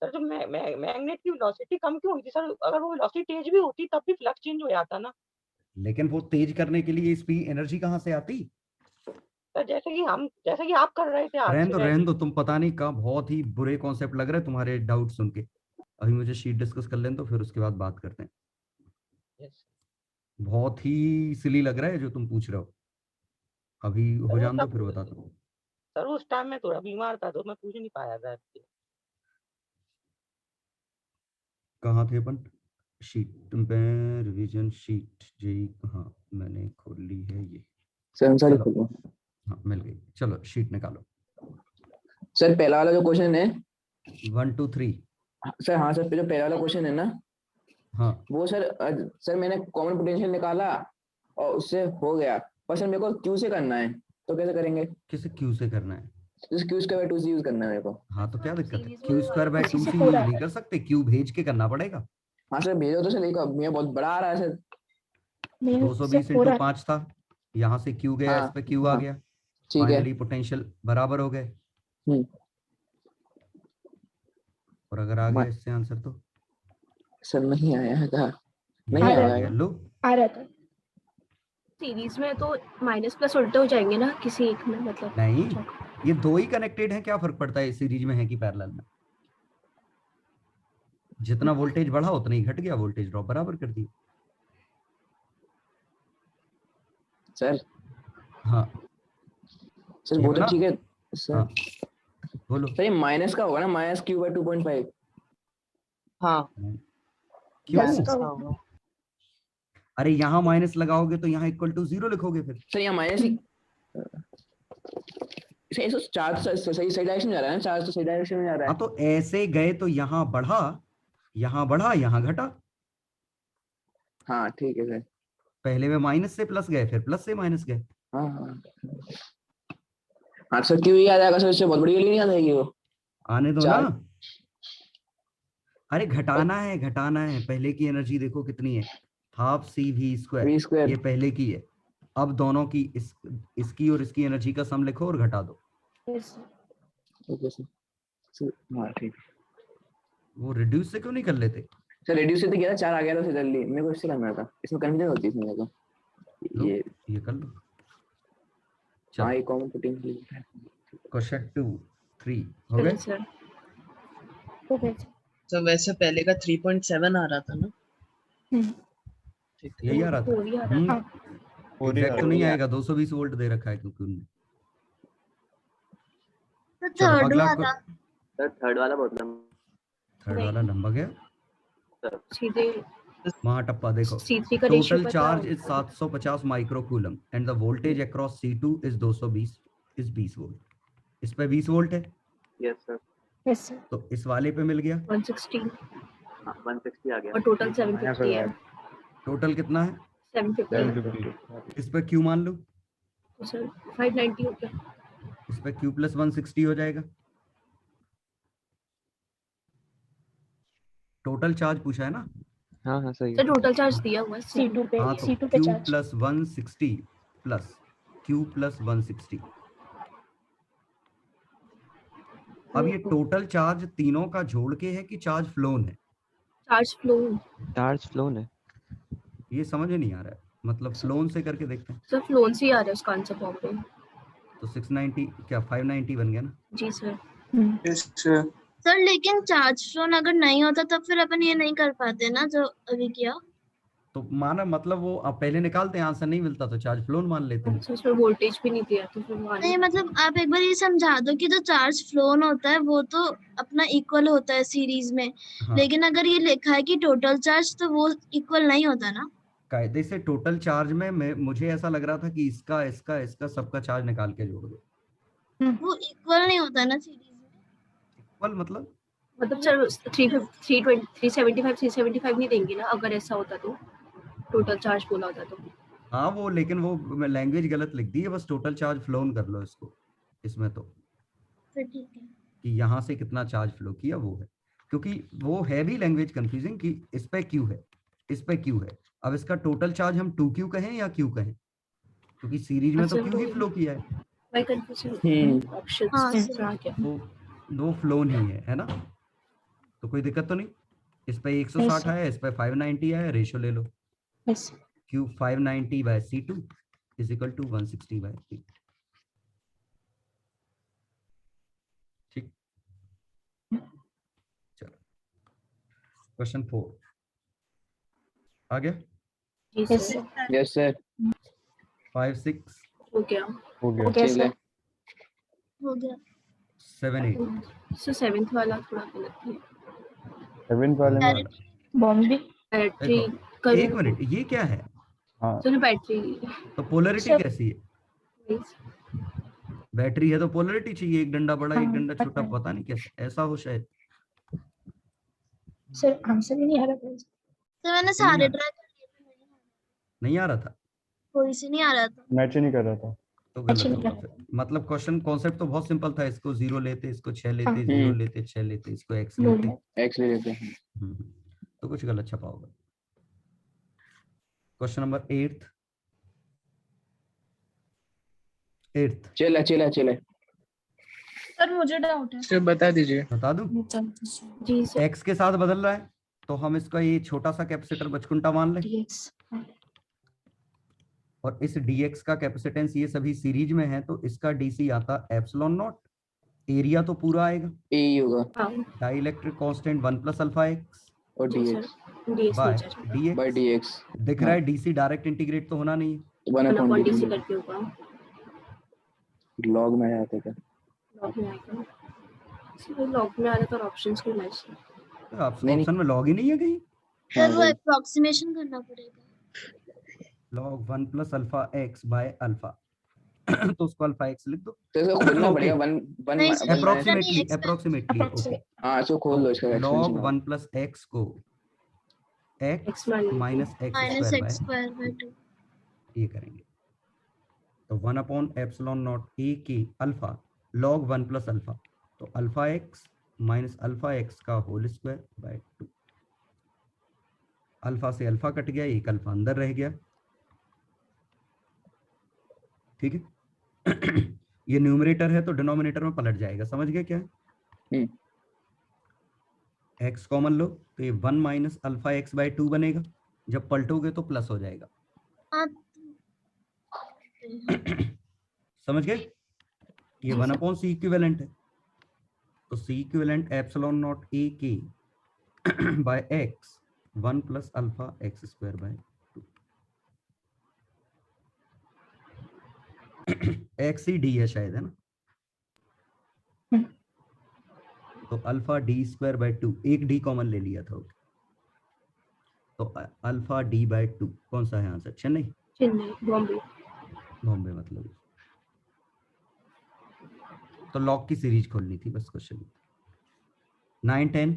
Sir जब magnet की velocity कम क्यों हुई थी सर? अगर वो वेलोसिटी तेज भी होती तब भी फ्लक्स चेंज हो जाता ना। लेकिन वो तेज करने के लिए स्पीड एनर्जी कहाँ से आती? सर जैसे कि आप कर रहे थे आज से रहने दो, तुम पता नहीं कब बहुत ही बुरे कॉन्सेप्ट लग रहे हैं तुम्हारे डाउट सुन के। अभी मुझे शीट डिस्कस कर लेने तो फिर उसके बाद बात करते हैं। Yes. बहुत ही सिली लग रहा है जो तुम पूछ रहे हो। अभी हो सर वो जान दो सब फिर बताता हूँ। सर उस टाइम में थोड़ा बीमार था तो मैं पूछ नहीं पाया था। कहाँ थे अपन? शीट में रिवीजन शीट जी, हाँ मैंने खोल ली है ये। सर चलो हाँ मिल गई, चलो शीट निकालो। सर पहला वाला जो क्वेश्चन है 1 2 3। सर, हाँ सर, जो पहला वाला क्वेश्चन है ना, हाँ वो सर सर मैंने कॉमन पोटेंशियल निकाला और उससे हो गया, पर सर मेरे को क्यू से करना है, तो कैसे करेंगे? किसे क्यू से करना है? जैसे क्यू स्क्वायर बाय 2 से यूज करना है मेरे को। हाँ तो क्या दिक्कत है, क्यू स्क्वायर बाय 2 से यूज पूरा नहीं कर सकते, क्यू भेज के करना पड़ेगा। हाँ सर भेजो तो सर, लेकिन मेरा बहुत बड़ा आ रहा है सर। 220 इंटू 5 था, यहाँ से क्यू गया, इस हाँ पे क्यू आ हाँ गया। ठीक है। फाइनली पोटेंशियल बराबर हो गए। हम्म और अगर आ गया इससे आंसर तो सर नहीं आया है कहा, ये नहीं आ आया गया। है। लो आ रहा था। सीरीज में तो माइनस प्लस उल्टे हो जाएंगे ना किसी एक में, मतलब नहीं, ये दो ही कनेक्टेड हैं, क्या फर्क पड़ता है सीरीज में है कि पैरेलल में? जितना वोल्टेज बढ़ा उतना ही घट गया, वोल्टेज ड्रॉप बराबर कर दिया। सर हाँ सर ये वो तो बना। ठीक है सर। हाँ बोलो। सर ये माइनस का होगा ना, माइनस क्यू बाय 2.5। हाँ क्यों? दस का होगा। अरे यहाँ माइनस लगाओगे तो यहाँ इक्वल टू 0 लिखोगे फिर। सर यहाँ माइनस ही सही, चार्ज सही सही डायरेक्शन में जा रहा है ना, चार्ज तो सही डायरेक्शन में जा रहा हाँ है। तो ऐसे गए तो यहाँ बढ़ा, यहाँ घटा। हाँ ठीक है सर। पहले में माइनस से प्लस गए, फिर प्लस से माइनस गए। हाँ हाँ हाँ सर, क्यों याद आएगा सर, इससे बहुत बड़ी नहीं याद आएगी वो। आने दो ना। चार अरे घटाना है। पहले की एनर्जी देखो कितनी है, half C V V square, square. ये पहले की है। अब दोनों की इसकी और इसकी एनर्जी का सम लिखो और घटा दो। ओके सर, हाँ ठीक। वो रिड्यूस से क्यों नहीं कर लेते? सर रेड्यूस से तो किया था, 4 आ गया था उसे जल्दी, मेरे को इससे करना था, इसमें कंफ्यूजन होती है इसमें मेरे को। लो ये कर लो। हाँ चलो ये कॉमन पोटेंशियल। क्वेश्चन 2 3 हो गए। सर तो वैसे पहले का 3.7 आ रहा था ना? ठीक है। यही आ रहा था। एग्जैक्ट तो नहीं आएगा, 220 वोल्ट दे रखा है क्योंकि उनने। चलो अगला सर थर्ड वाला बहुत लंबा। थर्ड वाला लंबा गया। सीधे वहां टप्पा देखो। C3 का रेशियो टोटल पता चार्ज है? Is 750 micro coulomb and the voltage across C2 is 220 is 20 volt. इस पे 20 वोल्ट है। Yes sir. Yes sir. तो इस वाले पे मिल गया 160 हाँ 160 आ गया। और टोटल 750 है। टोटल कितना है? 750 इस पे क्यू मान लो, तो सर 590 हो गया। इस पे क्यू प्लस 160 हो जाएगा। टोटल चार्ज पूछा है ना? हाँ हाँ सही सर टोटल चार्ज दिया हुआ है C2 पे, हाँ तो C2 पे Q charge. Plus 160 plus Q plus 160। अब ये टोटल चार्ज तीनों का जोड़ के है कि चार्ज फ्लोन है? चार्ज फ्लो है। ये समझ नहीं आ रहा है, मतलब फ्लोन से करके देखते हैं। सर फ्लोन से ही आ रहा है उसका आंसर फॉर्म पे। तो 690 क्या 590 बन गया ना? जी सर। सर लेकिन चार्ज फ्लोन अगर नहीं होता तब फिर अपन ये नहीं कर पाते ना जो अभी किया। तो माना मतलब वो अब पहले निकालते हैं, आंसर नहीं मिलता तो चार्ज फ्लोन मान लेते हैं। सर उसमें वोल्टेज भी नहीं दिया तो फिर नहीं मतलब आप एक बार ये समझा दो कि जो चार्ज फ्लोन होता है वो तो अपना इक्वल होता है सीरीज में। हाँ। लेकिन अगर ये लिखा है कि टोटल चार्ज, तो वो इक्वल नहीं होता ना। कायदे से टोटल चार्ज में मुझे ऐसा लग रहा था कि इसका इसका इसका सबका चार्ज निकाल के जोड़ दो। वो इक्वल नहीं होता ना सीरीज में। इक्वल मतलब सर 375 नहीं देंगे ना अगर ऐसा होता तो, टोटल चार्ज बोला होता तो। हाँ वो, लेकिन वो लैंग्वेज गलत लिख दी है, बस टोटल चार्ज फ्लोन कर लो इसको इसमें, तो फिर ठीक है। कि यहाँ से कितना चार्ज फ्लो किया वो है, क्योंकि वो है भी लैंग्वेज कंफ्यूजिंग कि इस पे क्यू है इस पे क्यू है। अब इसका टोटल चार्ज हम 2Q कहें या क्यू कहें, क्योंकि सीरीज में तो क्यू ही फ्लो किया है। भाई कंफ्यूजन ऑप्शंस हाँ, आ गया। वो दो फ्लोन ही है ना? तो कोई दिक्कत तो नहीं? इस पे 160 आया, इस पे 590 आया, रेशियो ले लो। Yes Q 590 by C2 is equal to 160 by 3। ठीक, चलो क्वेश्चन 4 आ गया। जी यस सर यस सर 5 6 हो गया। हो गया। ओके ठीक सर है हो गया 7 8 सर 7th वाला थोड़ा गलत है। 7 वाले में बॉम्बे बैटरी देखो, एक मिनट, ये क्या है? हाँ सर बैटरी तो पोलरिटी सर- कैसी है? बैटरी है तो पोलरिटी चाहिए, एक डंडा बड़ा एक हाँ, डंडा छोटा, पता है। पता नहीं कैसे ऐसा हो शायद। सर आंसर ही नहीं आ रहा था। तो मैंने नहीं सारे आ- ट्राई कर लिए थे, नहीं आ रहा था कोई से नहीं आ रहा था। मैच ही नहीं कर रहा था। तो गलत अच्छा, नहीं होगा फिर। मतलब क्वेश्चन कॉन्सेप्ट तो बहुत सिंपल था, इसको 0 लेते, इसको 6 लेते, हाँ। 0 लेते, 6 लेते, इसको x लेते। एक्स ले लेते हैं। तो कुछ गलत छपा होगा। क्वेश्चन नंबर 8th चले चले चले सर मुझे डाउट है। सर बता दीजिए। बता दूं? जी सर x के साथ बदल रहा है तो हम इसका ये छोटा सा कैपेसिटर बचकुंटा मान लें, और इस dx का कैपेसिटेंस ये सभी सीरीज में है, तो इसका dc आता एप्सिलॉन नॉट। एरिया तो पूरा आएगा, ए ही होगा हाँ डाइलेक्ट्रिक कांस्टेंट 1 + अल्फा x और G D sir x dx by नीचे छोटा dx। बाई डी एक्स दिख रहा है डीसी डायरेक्ट इंटीग्रेट तो होना नहीं है। 1 अपॉन अपॉन डीसी डी करके होगा लॉग में आता था। लॉग में आएगा। सर लॉग में आ रहा था और ऑप्शंस को मैच तो नहीं। ऑप्शन में लॉग ही नहीं है कहीं। सर वो वही। अप्रोक्सीमेशन करना पड़ेगा। log 1 + alpha x by alpha तो उसको अल्फा x लिख दो। तो इसको खोलना Okay. पड़ेगा 1 1 नहीं, sir, approximately expand- approximately okay. हाँ इसको खोल दो इसका log एक्सपेंशन 1 + x को x X मान लीजिए। Minus x minus square x bye square by 2। ये करेंगे। तो 1/ε0 a के अल्फा log 1 + अल्फा, तो alpha x minus alpha x का होल स्क्वायर बाय 2। अल्फा से अल्फा कट गया, एक अल्फा अंदर रह गया। ठीक है ये न्यूमरेटर है तो डिनोमिनेटर में पलट जाएगा, समझ गए क्या है? x कॉमन लो तो ये 1 - अल्फा x बाय 2 बनेगा, जब पलटोगे तो प्लस हो जाएगा। हाँ, समझ गए? ये 1/c इक्विवेलेंट है, तो c इक्विवेलेंट ε0 a के by x 1 + alpha x square by 2। x ही d है शायद, है ना? तो अल्फा d स्क्वायर बाय 2, एक d कॉमन ले लिया था। तो अल्फा d बाय 2 कौन सा है आंसर? चेन्नई, चेन्नई बॉम्बे। बॉम्बे मतलब। तो लॉग की सीरीज खोलनी थी बस क्वेश्चन। 9 10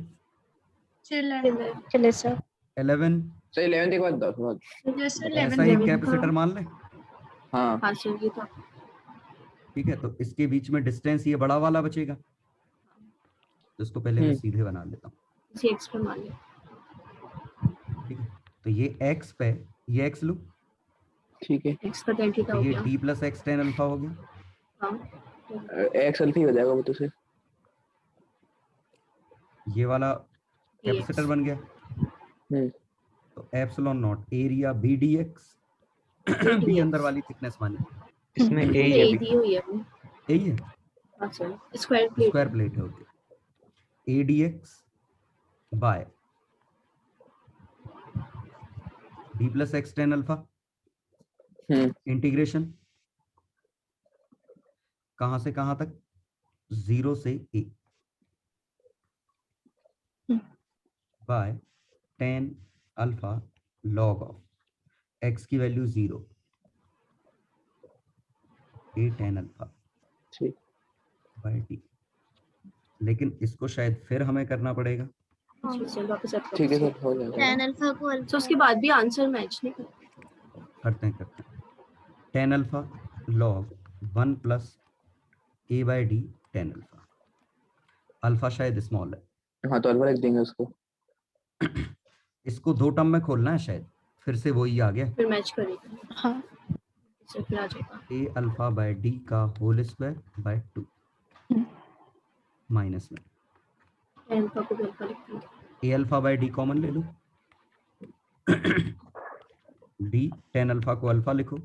चेन्नई चले सर 11 सर 11 के बाद 10 यस सर ऐसा ही कैपेसिटर मान लें। हाँ हाँ सर ये था। ठीक है, तो इसके बीच में डिस्टेंस ये बड़ा वाला बचेगा, तो इसको पहले मैं सीधे बना लेता हूँ। इसी एक्स पर मान लिया। ठीक है, तो ये x पे ये x लूं, ठीक है एक्स का tan थीटा तो हो ये गया। d + x tan अल्फा हो गया। हाँ एक्स अल्फा ही हो जाएगा वो तो सर। ये वाला कैपेसिटर बन गया। हम्म तो ε0 एरिया b dx b अंदर वाली थिकनेस मानी इसमें ए ये है दी हुई है अपनी। यही है, हाँ sir square plate. Square plate है। Okay, a dx by d + x tan alpha integration कहां से कहां तक? 0 से a by tan alpha log of x की वैल्यू 0 a tan अल्फा ठीक बाय d। लेकिन इसको शायद फिर हमें करना पड़ेगा। जी सर वापस आप ठीक है सर हो जाएगा। tan अल्फा को तो अल्फा उसके बाद भी आंसर मैच नहीं करता। करते हैं tan alpha log 1 + a by d tan alpha. Alpha शायद स्मॉल है, हाँ तो अल्फा लिख देंगे उसको। इसको 2 टर्म में खोलना है शायद, फिर से वही आ गया। फिर मैच करेगा। हाँ सर फिर आ जाएगा। a अल्फा बाय d का होल स्क्वायर बाय 2 माइनस में अल्फा को भी अल्फा लिख देंगे। ए अल्फा बाय डी कॉमन ले लो, डी टेन अल्फा को अल्फा लिखो,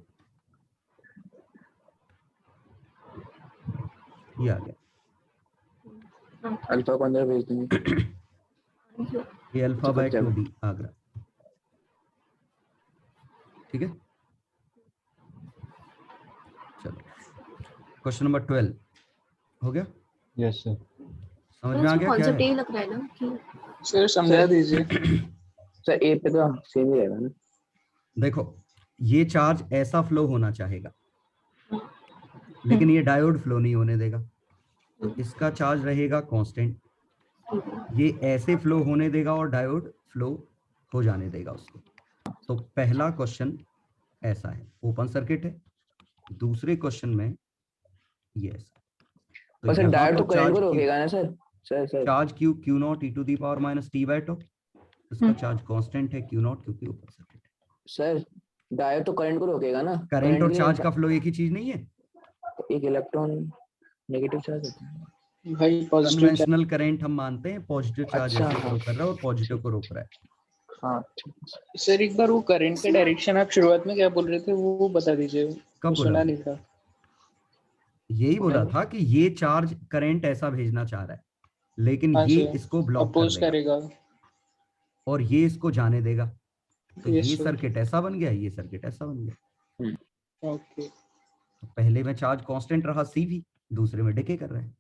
ये आ गया। अल्फा को अंदर भेज देंगे। ए अल्फा बाय 2d आ गया। ठीक है, चलो क्वेश्चन नंबर 12 हो गया। Yes sir. समझ में आ गया क्या कॉन्सेप्ट है? यही लग रहा है ना कि सर समझा दीजिए। सर ए पे तो सेम ही रहेगा ना। देखो ये चार्ज ऐसा फ्लो होना चाहेगा, लेकिन ये डायोड फ्लो नहीं होने देगा, तो इसका चार्ज रहेगा कांस्टेंट। ये ऐसे फ्लो होने देगा और डायोड फ्लो हो जाने देगा उसको। तो पहला क्वेश्चन ऐसा है, ओपन सर्किट है। दूसरे क्वेश्चन में ये ऐसा, पर सर यहाँ डायोड तो करंट चार्ज को Q- रोकेगा ना sir. Sir charge Q Q naught e to the power minus t by two, इसका चार्ज कांस्टेंट है Q नॉट, क्योंकि ओपन सर्किट है। सर डायोड तो करंट को रोकेगा ना। करंट और के चार्ज लिए का फ्लो एक ही चीज नहीं है। एक इलेक्ट्रॉन नेगेटिव चार्ज होता है। भाई पॉजिटिव कन्वेंशनल करंट हम मानते हैं पॉजिटिव चार्ज अच्छा, ऐसे हाँ। फ्लो कर रहा है और पॉजिटिव को रोक रहा है। हाँ ठीक है। सर एक बार वो करंट का डायरेक्शन आप शुरुआत में क्या बोल रहे थे वो बता दीजिए। कब बोला? सुना नहीं था। यही बोला था कि ये चार्ज करंट ऐसा भेजना चाह रहा है, लेकिन हाँ ये सर, इसको ब्लॉक कर अपोज देगा करेगा। और ये इसको जाने देगा। तो Yes, ये sir. सर्किट ऐसा बन गया, ये सर्किट ऐसा बन गया। ओके तो पहले में चार्ज कांस्टेंट रहा CV, दूसरे में डिके कर रहे हैं।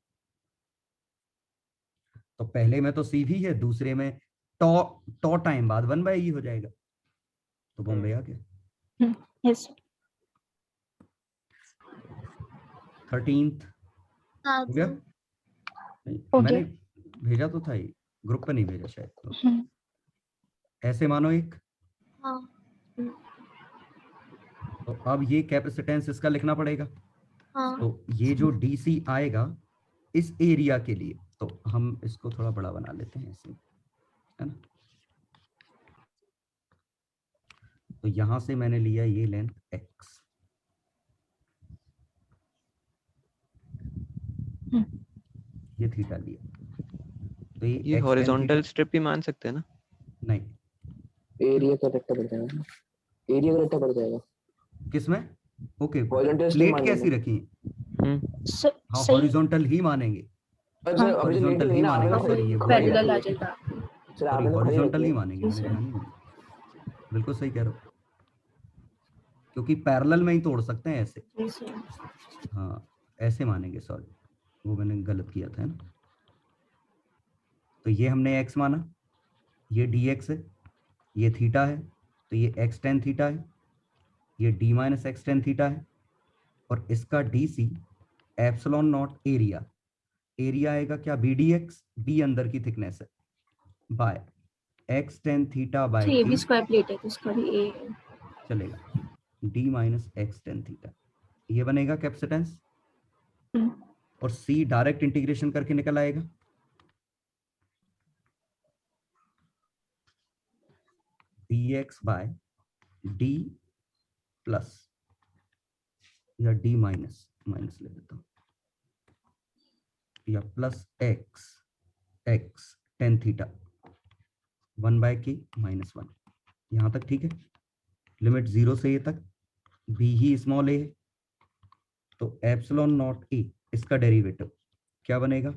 तो पहले में तो CV है, दूसरे में टॉ टाइम बाद 1/e हो जाएगा। तो बॉम्बे आ गया। यस 13th हाँ हो गया। सर। नहीं, हो मैंने गया। भेजा तो था ही, ग्रुप पे नहीं भेजा शायद। तो हम्म, ऐसे मानो एक, हाँ तो अब ये कैपेसिटेंस इसका लिखना पड़ेगा। हाँ तो ये जो DC आएगा इस एरिया के लिए, तो हम इसको थोड़ा बड़ा बना लेते हैं ऐसे, है ना। तो यहां से मैंने लिया ये लेंथ x, ये थीटा लिया। तो ये x tan horizontal theta strip भी मान सकते हैं ना? नहीं, एरिया का रट्टा पड़ जाएगा। एरिया का रट्टा पड़ जाएगा। किसमें? ओके, Horizontal strip प्लेट मानेंगे। कैसी रखी है? हाँ सही हॉरिजॉन्टल ही मानेंगे, पर सर अभी तो हॉरिजॉन्टल नेगेटिव ही ना आपने मानेंगे। तो सॉरी, ये भूल पैरेलल गया। आ जाएगा। सर सॉरी, आपने तो खड़ी हॉरिजॉन्टल रखी ही है। मानेंगे, मेरे ध्यान ही नहीं। बिल्कुल सही कह रहे हो, क्योंकि पैरेलल में ही तोड़ सकते हैं ऐसे। हाँ ऐसे मानेंगे, सॉरी वो मैंने गलत किया था, है ना। तो ये हमने x माना, ये dx है, ये थीटा है, तो ये x tan थीटा है, ये d minus x ten theta है, और इसका DC epsilon naught area, area आएगा क्या BDX, D अंदर की थिकनेस है, by x tan theta by तो ये भी d स्क्वायर प्लेट है तो इसका भी ए है। चलेगा, d minus x ten theta, ये बनेगा कैपेसिटेंस। और C डायरेक्ट इंटीग्रेशन करके निकल आएगा, dx बाय d प्लस या d माइनस, माइनस ले लेता हूँ, या plus x tan theta 1/k minus 1, यहाँ तक ठीक है। लिमिट 0 से a तक, b ही स्मॉल a है, तो एप्सिलॉन नॉट a इसका डेरिवेटिव क्या बनेगा,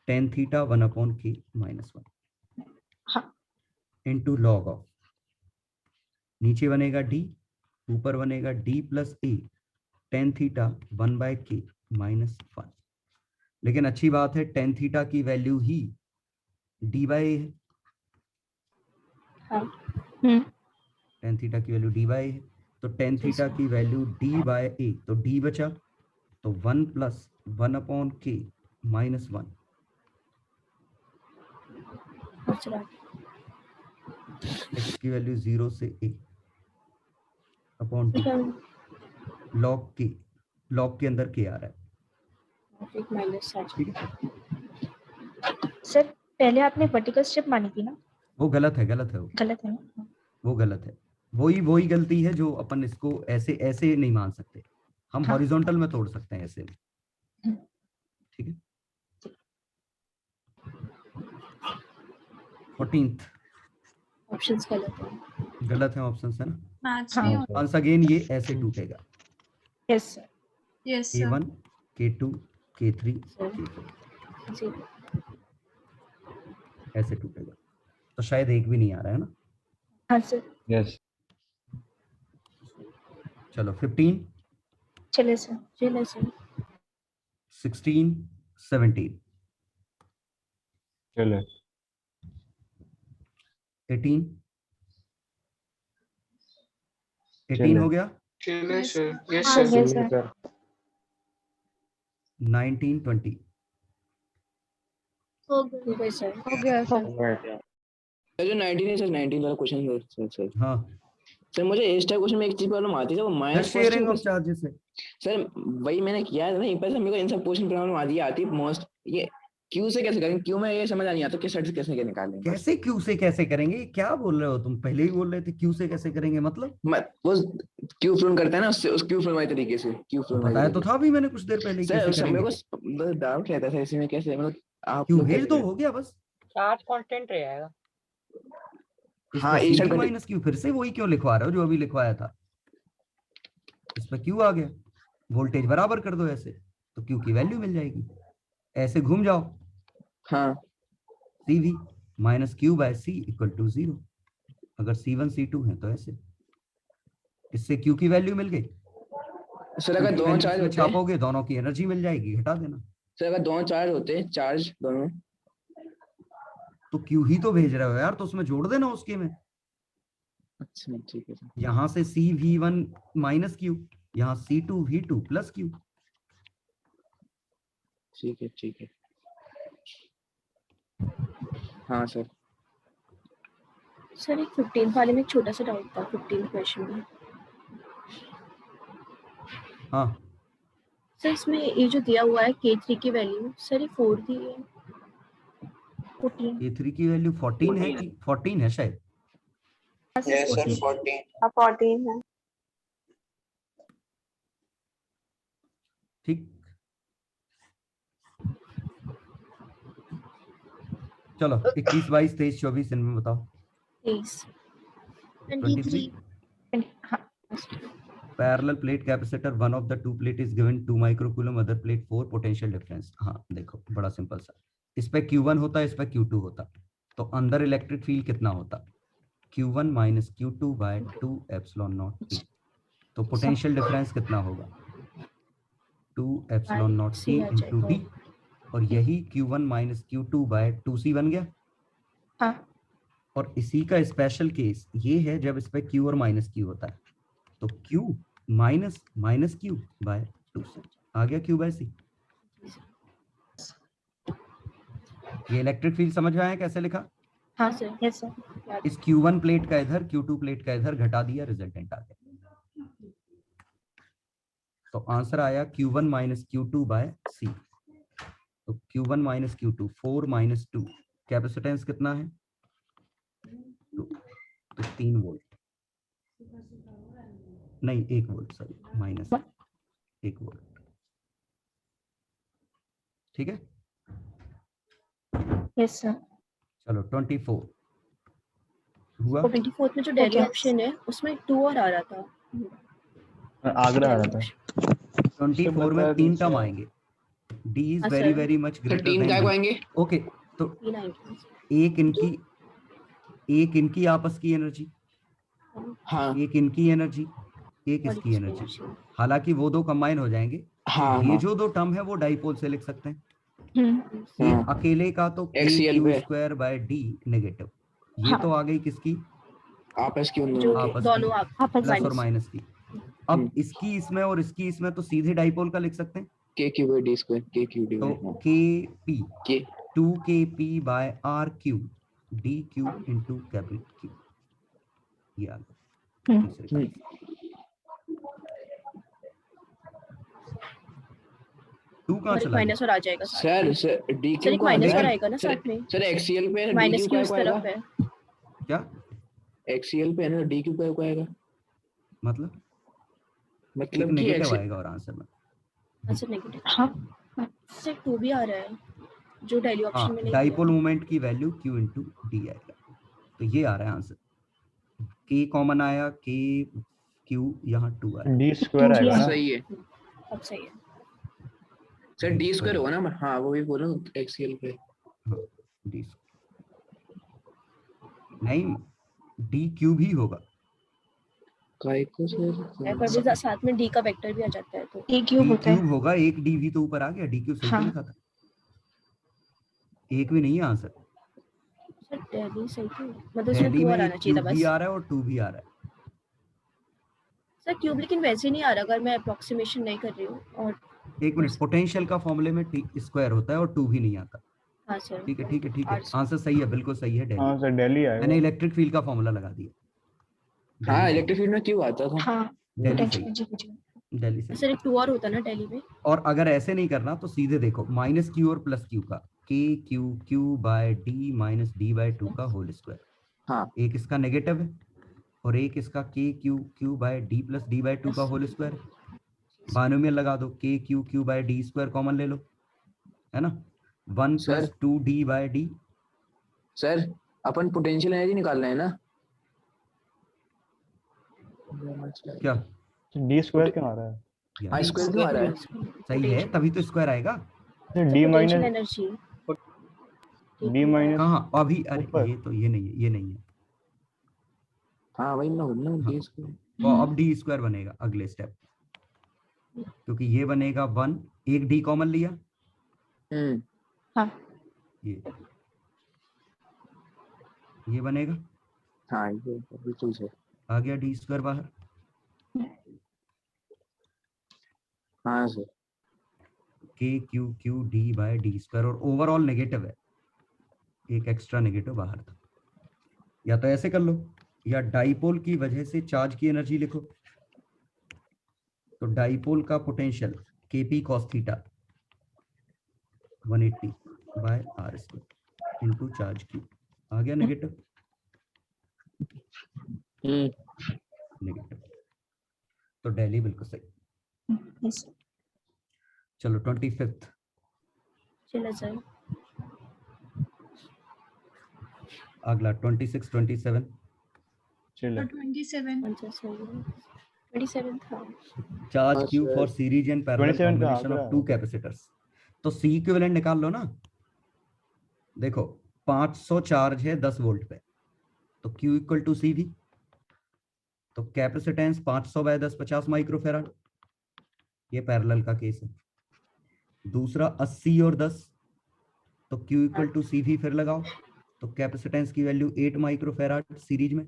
tan थीटा 1/k माइनस 1 हाँ। इंटू लॉग ऑफ, नीचे बनेगा d, ऊपर बनेगा d plus a tan theta 1/k minus 1। लेकिन अच्छी बात है tan थीटा की वैल्यू ही d बाय a है, tan थीटा की वैल्यू d बाय a है, तो tan थीटा की वैल्यू d बाय a, तो d बचा, तो 1 प्लस 1/k माइनस 1, x की वैल्यू 0 से a अपॉन d, लॉग के अंदर k आ रहा है, ठीक है। सर पहले आपने वर्टिकल स्ट्रिप मानी थी ना, वो गलत है, गलत है वो, गलत है ना। वो गलत है। वही गलती है जो अपन इसको ऐसे ऐसे नहीं मान सकते, हम हाँ। हॉरिजॉन्टल में तोड़ सकते हैं ऐसे, ठीक है। 14th ऑप्शंस गलत है। गलत है ऑप्शन है ना। मैच हाँ। नहीं होता। वंस अगेन ये ऐसे टूटेगा, yes sir. Yes sir. K1 K2 K3 sir K4 जी ऐसे टूटेगा। तो शायद एक भी नहीं आ रहा है ना। हाँ सर। यस चलो 15 चले सर। चलो सर 16 17 चले 18 चले। हो गया। चले सर। यस हाँ सर। Yes sir. सर 19 20 हो गया। ठीक है सर। हो गया सर। सर जो 19 है सर, 19 वाला क्वेश्चन सर हाँ सर मुझे इस टाइप क्वेश्चन में एक चीज प्रॉब्लम आती है, वो माइनस शेयरिंग ऑफ चार्जेस है। सर वही मैंने किया है नहीं, पर सर मेरे को इन सब क्वेश्चन प्रॉब्लम आती है मोस्ट। ये क्यू से कैसे करेंगे, क्यू में ये समझ नहीं आता कि सेट से कैसे निकालेंगे। कैसे क्यू से कैसे करेंगे, क्या बोल रहे हो तुम, पहले ही बोल रहे थे क्यू से कैसे करेंगे मतलब। वो क्यू फ्लोन करता है ना, उससे उस क्यू फ्लोन वाले तरीके से, क्यू फ्लोन बताया तो था भी मैंने कुछ देर पहले ही सर कैसे मेरे करेंगे। को डाउट रहता है इसमें कैसे, मतलब आप क्यू लोग भेज कैसे दो, करें? हो गया बस। चार्ज कांस्टेंट रहेगा। हाँ, सी एक वी सेकंड। माइनस क्यू फिर से वही क्यों लिखवा रहे हो जो अभी लिखवाया था। इस पे क्यू आ गया, वोल्टेज बराबर कर दो ऐसे तो क्यू की वैल्यू मिल जाएगी। ऐसे घूम जाओ, हाँ C V minus Q by C equal to 0। अगर C1 C2 है तो ऐसे, इससे क्यू की वैल्यू मिल गई। सर, अगर दोनों चार्ज में होते हैं, छापोगे दोनों की एनर्जी मिल जाएगी, घटा देना। सर अगर दोनों चार्ज होते हैं, चार्ज दोनों, तो क्यू ही तो भेज रहे हो यार, तो उसमें जोड़ देना उसके में। अच्छा ठीक है सर। यहाँ से CV1 माइनस क्यू, यहाँ C2 V2 प्लस क्यू। ठीक है हाँ सर। सर एक 15 वाले में एक छोटा सा डाउट था 15 क्वेश्चन में। हाँ सर इसमें ये जो दिया हुआ है K3 की वैल्यू, सर ये 4 दी है। 14। K3 की वैल्यू 14 है कि 14 है शायद। Yes sir 14। 14 है। ठीक, चलो 21 22 23 24 इनमें बताओ। 23 23 हाँ parallel plate capacitor, one of the two plate is given 2 microcoulomb, other plate 4, potential difference. हाँ देखो बड़ा सिंपल सा, इस पे Q1 होता है, इस पे Q2 होता, तो अंदर इलेक्ट्रिक फील्ड कितना होता, Q1 minus Q2 by 2 epsilon naught T। तो पोटेंशियल डिफरेंस कितना होगा, 2 epsilon naught T into T, और यही Q1 minus Q2 bye 2C बन गया। हाँ और इसी का स्पेशल केस ये है जब इस पे Q और माइनस Q होता है, तो Q minus minus Q by 2C आ गया Q बाय C। ये इलेक्ट्रिक फील्ड समझ में आया कैसे लिखा। हाँ सर। Yes sir. इस Q1 प्लेट का इधर, Q2 प्लेट का इधर घटा दिया, रिजल्टेंट आ गया। तो आंसर आया Q1 minus Q2 bye C। तो Q1 minus Q2 4 minus 2, capacitance कितना है 2, तो 3 वोल्ट, नहीं 1 वोल्ट, सॉरी माइनस 1 वोल्ट। ठीक है, यस सर। चलो 24 हुआ। 24 में जो डेली Okay. ऑप्शन है उसमें 2 और आ रहा था। आगरा आ रहा था। 24 में 3 टर्म आएंगे, D इज हाँ, very sir. Very much sir greater 3 काय को देन। आएंगे? ओके, तो 3 आएंगे। एक इनकी आपस की एनर्जी, हाँ एक इनकी एनर्जी, एक और इसकी इसकी एनर्जी। energy। हालांकि वो दो कंबाइन हो जाएंगे, तो हाँ ये हाँ जो दो टर्म है वो डाइपोल से लिख सकते हैं। हम्म। एक अकेले का तो XCL पे। KQ² बाय D नेगेटिव, ये हाँ। तो आ गई किसकी, आपस की उन जो दोनों आपस दोनों की, आप प्लस और माइनस की। अब इसकी इसमें और इसकी इसमें तो सीधे डाइपोल का लिख सकते हैं। K Q by D square, K Q D तो by KP K 2KP by RQ DQ into capital Q, ये आ गया तीसरे का। टू कहाँ और एक चला गया, माइनस और आ जाएगा साथ में। सर डी सर क्यू एक को माइनस और आएगा आएगा ना साथ में। सर एक्सीएल पे माइनस डी की क्यू उस को तरफ आएगा, है। क्या एक्सीएल पे है ना, डी क्यू को आएगा, मतलब, एक मतलब कि नेगेटिव एक्सीएल आएगा और आंसर में। Answer negative. हाँ सर 2 भी आ रहा है। जो डेली ऑप्शन में हाँ, नहीं डाइपोल मोमेंट की वैल्यू q इंटू डी आएगा। तो ये आ रहा है आंसर। k कॉमन आया, k q यहाँ 2 आया। डी स्क्वायर आएगा ना? सही है अब सही है sir, D D square square होगा ना? हाँ, वो भी बोलो एक्सीएल पे। हाँ, d नहीं, डी क्यू भी होगा। काय को पर भी सर? साथ में डी का वेक्टर भी आ जाता है तो ए क्यूब डी होता है। क्यूब होगा, एक डी भी तो ऊपर आ गया, डी क्यूब सही तो हाँ। लिखा था, एक भी नहीं है आंसर। सर डेली सही तो मतलब इसमें दिल्ली 2 में और आना एक चाहिए था क्यूब भी बस। आ रहा है और 2 भी आ रहा है। सर क्यूब लेकिन वैसे नहीं आ रहा अगर मैं अप्रोक्सीमेशन नहीं कर रही हूँ। और एक मिनट, पोटेंशियल का फॉर्मूले में टी स्क्वायर होता है और 2 भी नहीं आता। हाँ सर ठीक है ठीक है ठीक है, R आंसर सही है, बिल्कुल सही है, हाँ दिल्ली। सर, दिल्ली आएगा। मैंने इलेक्ट्रिक फील्ड का फॉर्मूला लगा दिया। हाँ, दिल्ली इलेक्ट्रिक फील्ड में क्यों आता था? हाँ, दिल्ली पोटेंशियल सही, जी। दिल्ली सही। सर एक 2 और होता ना डेली में। और अगर ऐसे नहीं करना तो सीधे देखो, माइनस क्यू और प्लस क्यू का, K Q Q by D minus D by 2 का होल स्क्वायर। हाँ, एक इसका नेगेटिव है और एक इसका K Q Q by D plus D by 2 का होल स्क्वायर। बाइनोमियल लगा दो, K Q Q by D square common ले लो, है ना, 1 sir. Plus 2 D by D. Sir अपन पोटेंशियल एनर्जी निकालना है ना? क्या डी स्क्वायर क्यों आ रहा है? यार, हाँ, स्क्वायर क्यों आ रहा है? सही है, तभी तो स्क्वायर आएगा। D minus energy D minus कहाँ अभी, अरे ऊपर। ये तो ये नहीं है, ये नहीं है। हाँ वही ना, बोलना हाँ। D square. तो अब डी स्क्वायर बनेगा अगले स्टेप, क्योंकि ये बनेगा 1, एक डी कॉमन लिया, हाँ। ये बनेगा, हाँ, ये बिल्कुल सही। आ गया डी स्क्वायर बाहर। हाँ सर। K Q Q D by D square, और ओवरऑल नेगेटिव है, एक एक्स्ट्रा नेगेटिव बाहर था। या तो ऐसे कर लो, या डाइपोल की वजह से चार्ज की एनर्जी लिखो। तो डाइपोल का potential KP cos theta 180 by R square into charge Q, आ गया नेगेटिव, नेगेटिव। तो दिल्ली बिल्कुल सही। चलो 25th, चलो सर अगला 26 27। चलो 27 था। Charge Q for series and parallel 27 का कॉम्बिनेशन आंकड़ा ऑफ 2 कैपेसिटर्स। तो सी इक्विवेलेंट निकाल लो ना। देखो 500 चार्ज है 10 वोल्ट पे, तो Q इक्वल टू सी भी, तो कैपेसिटेंस 500 बाय 10 50 माइक्रोफेराड, ये पैरेलल का केस है। दूसरा 80 और 10, तो Q इक्वल टू सी भी फिर लगाओ, तो कैपेसिटेंस की वैल्यू 8 माइक्रोफेराड सीरीज में।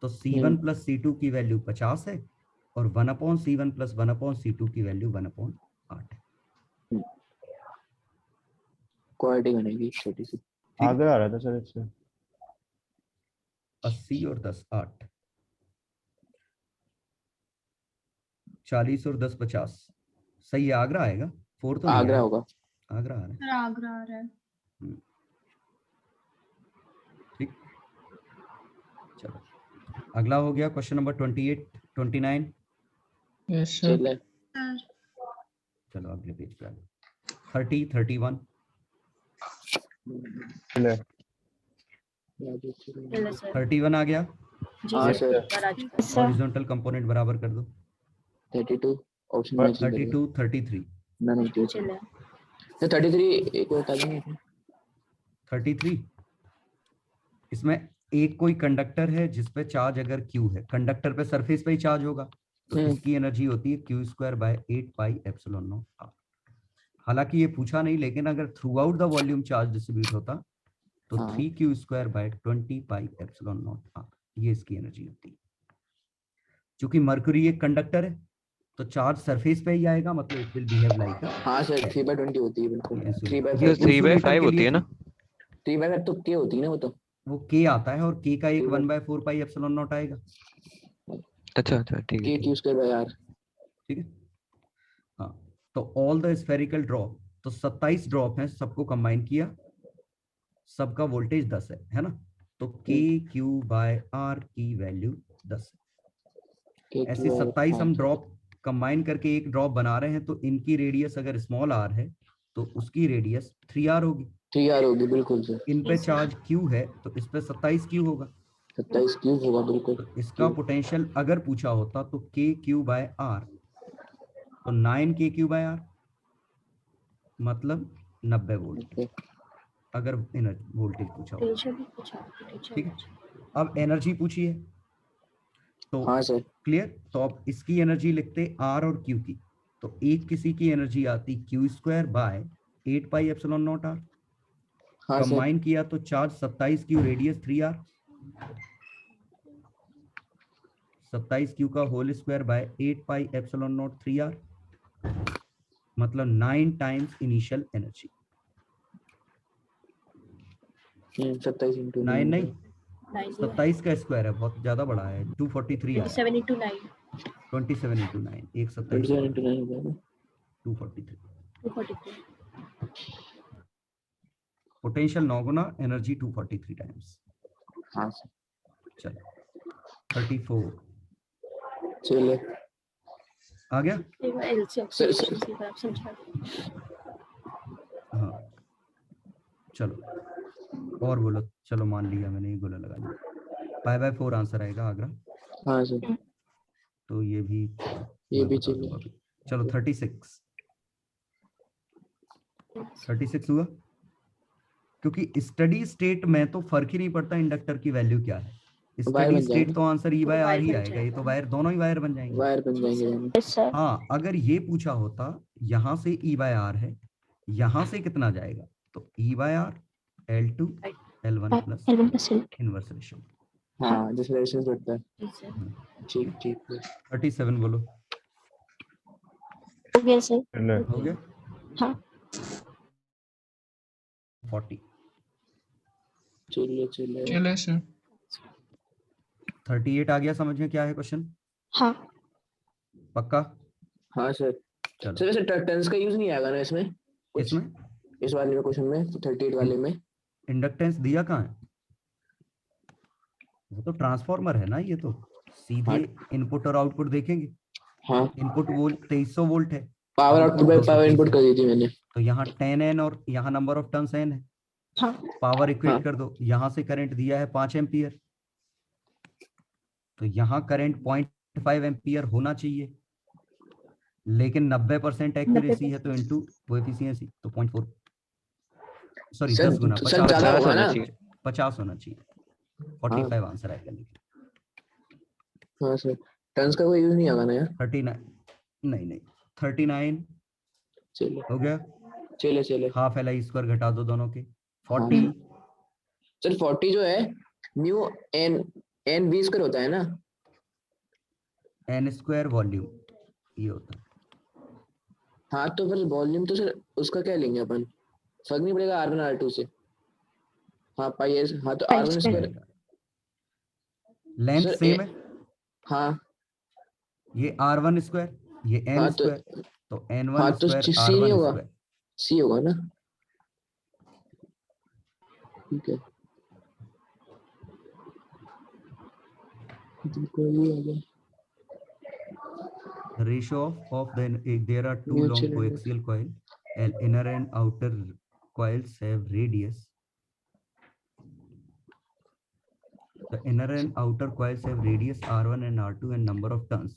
तो C1 प्लस C2 की वैल्यू 50 है और 1/C1 प्लस 1/C2 की वैल्यू 1/8 है। क्वाड्रेटिक बनेगी छोटी सी। आगे आ रहा था सर इससे 80 और 10 8, 40 और 10 50, सही है। आगरा आएगा, 4 तो नहीं आगरा आएगा। होगा। आगरा आ रहा है, आगरा आ रहा है। ठीक। चलो अगला हो गया क्वेश्चन नंबर 28 29। Yes sir. चले चलो अगले पेज पे आ जाओ, 30 31। चलो चलो सर 31 आ गया, जी हाँ सर सर। पर आ चुका है। हॉरिजॉन्टल कंपोनेंट बराबर कर दो। 32 ऑप्शन में 32 33 ना नहीं तो चलो तो 33 एक बता देंगे। 33, इसमें एक कोई कंडक्टर है जिसपे चार्ज अगर Q है, कंडक्टर पे सरफेस पे ही चार्ज होगा, तो इसकी एनर्जी होती है Q square by 8 pi epsilon not R। हालांकि ये पूछा नहीं, लेकिन अगर through out the volume charge distribute होता तो 3Q square by 20 pi epsilon not R, ये इसकी एनर्जी होती है। चूंकि मर्क्यूरी एक कंडक्टर है तो चार्ज सरफेस पे ही आएगा, मतलब इट विल बिहेव लाइक अ, हाँ सर 3/20 होती है बिल्कुल। 3/5 3/5 होती है ना? 3/5 तो क्या होती है ना, वो K आता है और K का एक 1/4 पाई एप्सिलॉन नॉट आएगा। अच्छा ठीक है। Q square by R। ठीक है, हाँ। तो ऑल द स्फेरिकल ड्रॉप, तो 27 ड्रॉप हैं, सबको कंबाइन किया, सबका वोल्टेज 10 है ना, तो K Q बाय R की वैल्यू 10 है। ऐसे 27 हम ड्रॉप कंबाइन करके एक ड्रॉप बना रहे हैं, तो इनकी रेडियस अगर स्मॉल r है तो उसकी रेडियस 3r होगी। 3r होगी, बिल्कुल सर। इन पे चार्ज q है तो इस पे 27 q होगा। 27 क्यूब होगा, बिल्कुल। तो इसका पोटेंशियल अगर पूछा होता तो KQ/R, तो 9KQ/R मतलब 90 वोल्ट, अगर वोल्टेज पूछा होता। टेंशन भी पूछा, ठीक है, अब एनर्जी पूछी है तो हाँ सर। क्लियर। तो अब इसकी एनर्जी लिखते R और Q की, तो एक किसी की एनर्जी आती Q²/8πε0r। हाँ सर। कंबाइन किया तो charge 27Q, radius 3r, 27Q का होल स्क्वायर बाय 8πε0 3r, मतलब 9 टाइम्स इनिशियल एनर्जी। 27 इंटू 9 नहीं, 9 27 का स्क्वायर है, बहुत ज्यादा बड़ा है, 243 आया। 27 into 9 27 into 9, एक 27 27 इंटू 9 हो जाएगा 243। 243 पोटेंशियल 9 गुना, एनर्जी 243 टाइम्स। हाँ सर। चलो 34 चलिए आ गया। एक बार एलसीएम सर, से आप समझा दो। हाँ चलो और बोलो। चलो मान लिया मैंने, ये गोला लगा लिया। 5/4 आंसर आएगा आगरा। हाँ सर। तो ये भी ये मैं भी बता दूंगा अभी। चलो 36 हुआ, क्योंकि स्टडी स्टेट में तो फर्क ही नहीं पड़ता इंडक्टर की वैल्यू क्या है। स्टडी स्टेट तो आंसर E/R ही आएगा, ये तो वायर, दोनों ही वायर बन जाएंगे। वायर बन जाएंगे। सर हाँ, अगर ये पूछा होता यहाँ से E/R है, यहाँ से कितना जाएगा, तो E/R L2 L1 plus inverse ratio. हाँ, जिस रेशियो से होता है। ठीक ठीक। 37 बोलो। हो गया सर। हो गया। हाँ 40। चलिए सर। 38 आ गया समझ में क्या है क्वेश्चन? हाँ पक्का? हाँ सर। चलो सर वैसे टर्न्स का यूज नहीं आएगा ना इसमें कुछ? इसमें, इस वाले में क्वेश्चन में 38 वाले में इंडक्टेंस दिया कहाँ है? वो तो ट्रांसफार्मर है ना, ये तो सीधे इनपुट और आउटपुट देखेंगे। हाँ, इनपुट वोल्ट 2300 वोल्ट है, power output by power input कर दी थी मैंने। तो यहाँ 10N और यहाँ नंबर ऑफ टर्न्स N है। हाँ पावर इक्वेट हाँ। कर दो, यहाँ से करंट दिया है 5 एम्पियर, तो यहाँ करंट 0.5 एम्पियर होना चाहिए, लेकिन 90% एक्यूरेसी है तो इनटू कोएफिशिएंसी तो 0.4, सॉरी 10 गुना, 50 ज्यादा होगा ना। 50 होना चाहिए। 45 आंसर आएगा। लेकिन हाँ सर, टर्न्स का कोई यूज नहीं आएगा ना यार। 39 नहीं 39 चलिए हो गया। चलिए हाफ LI स्क्वायर घटा दो दोनों के, 40। सर 40 जो है म्यू एन बी स्क्वायर होता है ना। N स्क्वायर वॉल्यूम ये होता है। हाँ तो फिर वॉल्यूम तो सर उसका क्या लेंगे अपन, फर्क नहीं पड़ेगा R1 R2 से। हाँ पाई एस, हाँ तो R1 स्क्वायर। लेंथ सेम है। हाँ ये R1 स्क्वायर, ये N हाँ स्क्वायर, तो N1 हाँ तो स्क्वायर सी नहीं R1 होगा, स्क्वायर। सी होगा ना। ठीक है, The ratio of the there are two long coaxial coil, and inner and outer coils have radius. The inner and outer coils have radius R1 and R2 and number of turns.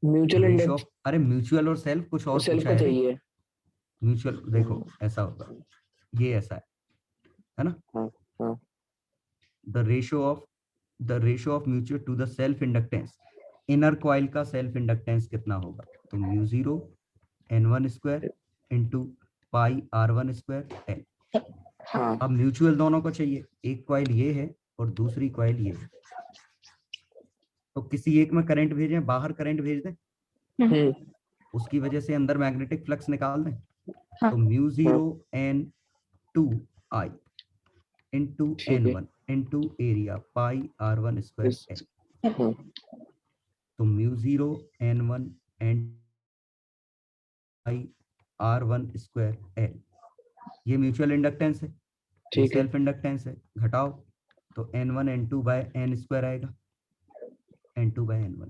Mutual ratio of, अरे mutual और self कुछ और self पूछा का है। चाहिए। Mutual देखो ऐसा होगा, ये ऐसा है ना। हाँ। The ratio of mutual to the self inductance, inner coil का सेल्फ इंडक्टेंस कितना होगा, तो म्यू0 N1 square into pi R1 square L। हाँ अब म्यूचुअल दोनों को चाहिए, एक कॉइल ये है और दूसरी कॉइल ये है, तो किसी एक में करंट भेजें, बाहर करंट भेज दें, उसकी वजह से अंदर मैग्नेटिक फ्लक्स निकाल दें। तो म्यू0 N2I into N1 into area pi R1 square L। तो म्यू0 N1 and R1 square L, ये म्यूचुअल इंडक्टेंस है, ये सेल्फ इंडक्टेंस है, घटाओ तो N1 N2 bye N square आएगा, N2 बाय N1।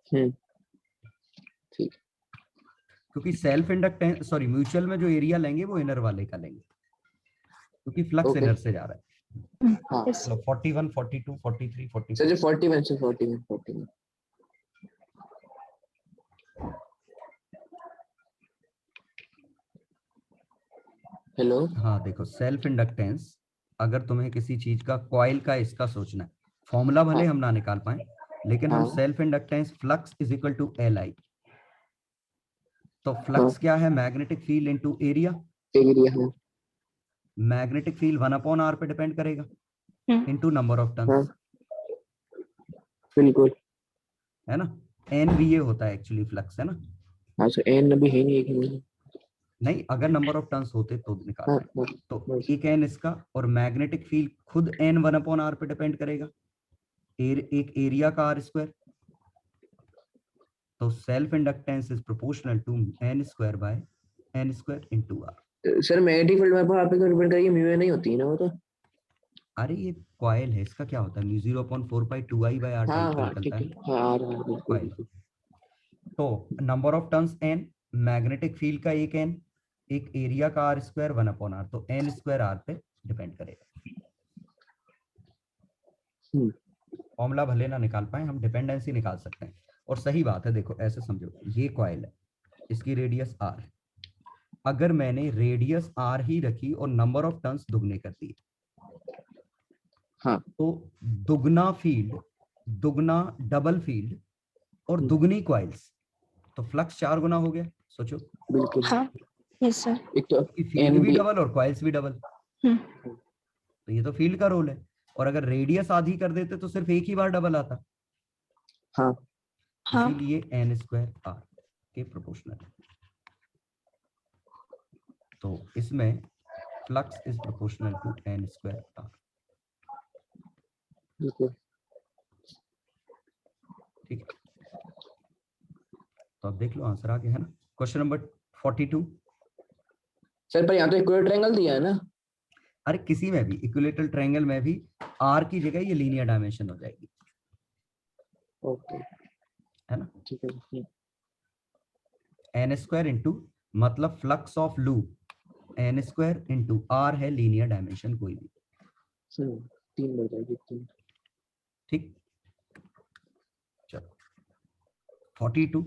ठीक, क्योंकि सेल्फ इंडक्टेंस सॉरी म्यूचुअल में जो एरिया लेंगे वो इनर वाले का लेंगे, क्योंकि फ्लक्स Okay. इनर से जा रहा है। हाँ चलो 41, 42, 43, 44। सर जो 41 से 41 हेलो। हाँ देखो, सेल्फ इंडक्टेंस अगर तुम्हें किसी चीज का कॉइल का इसका सोचना है, फॉर्मूला भले हम ना निकाल पाए, लेकिन हम हाँ। Self inductance flux is equal to LI, तो फ्लक्स क्या है? Magnetic field into area. Area है। मैग्नेटिक फील्ड 1/r पे डिपेंड करेगा इनटू नंबर ऑफ हाँ टर्न्स, बिल्कुल। है ना। NVA होता है एक्चुअली फ्लक्स, है ना। हाँ सर एन अभी है नहीं, एक ही नहीं, अगर नंबर ऑफ टर्न्स होते तो निकाल हाँ, पाए। हाँ, तो बस। एक N इसका, और मैग्नेटिक फील्ड खुद N 1/r पे डिपेंड करेगा, एक एरिया का r²। तो self inductance is proportional to n² by n² into r। Sir magnetic field में आप पे डिपेंड करिए, म्यू नहीं होती है ना वो तो। अरे ये कॉइल है, इसका क्या होता है? म्यू 0.4π2I/r हाँ टाइप का हाँ निकलता ठीक है है। ना हाँ आ रहा है बिल्कुल कॉइल। बिल्कुल। तो number of turns n, magnetic field का एक n, एक एरिया का r² 1/r, तो n² r पे डिपेंड करेगा। फॉर्मूला भले ना निकाल पाए, हम डिपेंडेंसी निकाल सकते हैं। और सही बात है, देखो ऐसे समझो, ये कॉइल है, इसकी रेडियस r है। अगर मैंने रेडियस r ही रखी और नंबर ऑफ टर्न्स दुगने कर दिए, हाँ तो दुगना फील्ड, दुगना डबल फील्ड और दुगनी कॉइल्स, तो फ्लक्स 4 गुना हो गया। सोचो, बिल्कुल। हाँ यस सर। एक तो फील्ड भी डबल और कॉइल्स भी डबल, हम्म। तो ये तो फील्ड का रोल है। और अगर रेडियस आधी कर देते तो सिर्फ एक ही बार डबल आता, हाँ हाँ इसीलिए n² r के प्रोपोर्शनल है। तो इसमें flux is proportional to n² r। बिल्कुल। ठीक है, तो अब देख लो आंसर आ गया है ना। Question number 42। सर पर यहाँ तो इक्वल ट्रायंगल दिया है ना। अरे किसी में भी, इक्विलेटरल ट्रायंगल में भी r की जगह ये लीनियर डायमेंशन हो जाएगी, ओके है ना। ठीक है। n² इंटू, मतलब flux of loop n² into r है लीनियर डायमेंशन कोई भी, सर 3 बढ़ जाएगी 3। ठीक। चलो 42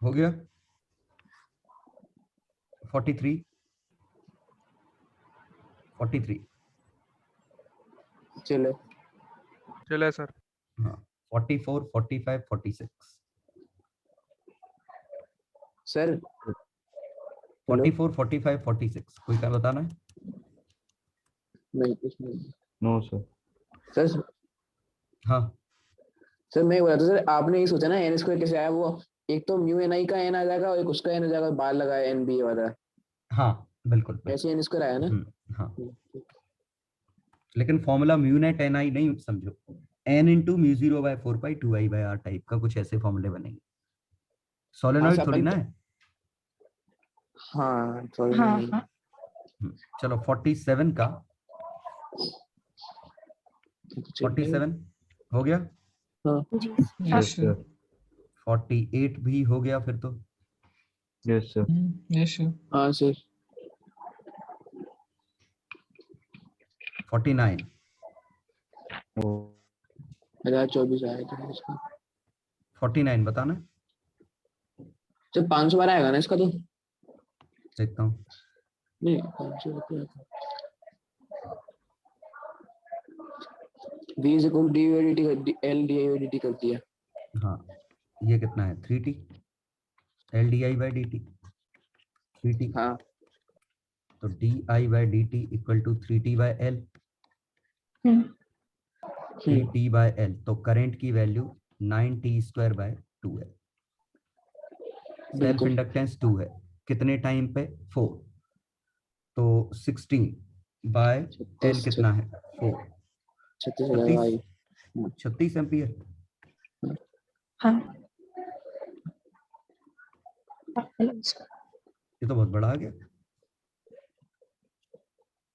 हो गया। 43 चलो चले सर। हाँ 44, 45, 46। सर 44, 45, 46 कोई क्या बताना है? नहीं कुछ नहीं। No sir. सर हाँ सर मैं बोला था सर, आपने ये सोचा ना एन स्क्वायर कैसे आया, वो एक तो म्यू एन आई का एन आ जाएगा और एक उसका एन आ जाएगा, बाहर लगा एन बी वाला, हाँ बिल्कुल, बिल्कुल। ऐसे एन स्क्वायर आया ना। हाँ, लेकिन फॉर्मूला म्यू नेट एन आई नहीं समझो, n into mu 0/4π2I/r type का कुछ ऐसे फॉर्मूले बनेंगे। सोलेनॉइड थोड़ी ना है। हाँ हाँ हाँ चलो 47 का 47 हो गया। जी यस सर। 48 भी हो गया फिर तो। Yes sir. Yes sir. हाँ सर 49 2024 आया था इसका। 49 बताना, सर 500 बार आएगा ना इसका तो। देखता हूँ। नहीं 500 रुपया v is equal to d/dt l di/dt कर दिया। हाँ ये कितना है? 3t LDI/dt 3t। हाँ तो DI/dt equal to 3t/L, 3t/L। तो करंट की वैल्यू 9t²/2 है। सेल्फ इंडक्टेंस 2 है, कितने टाइम पे? 4। तो 16/L कितना है? 4। 36 एम्पियर। हाँ ये तो बहुत बड़ा आ गया।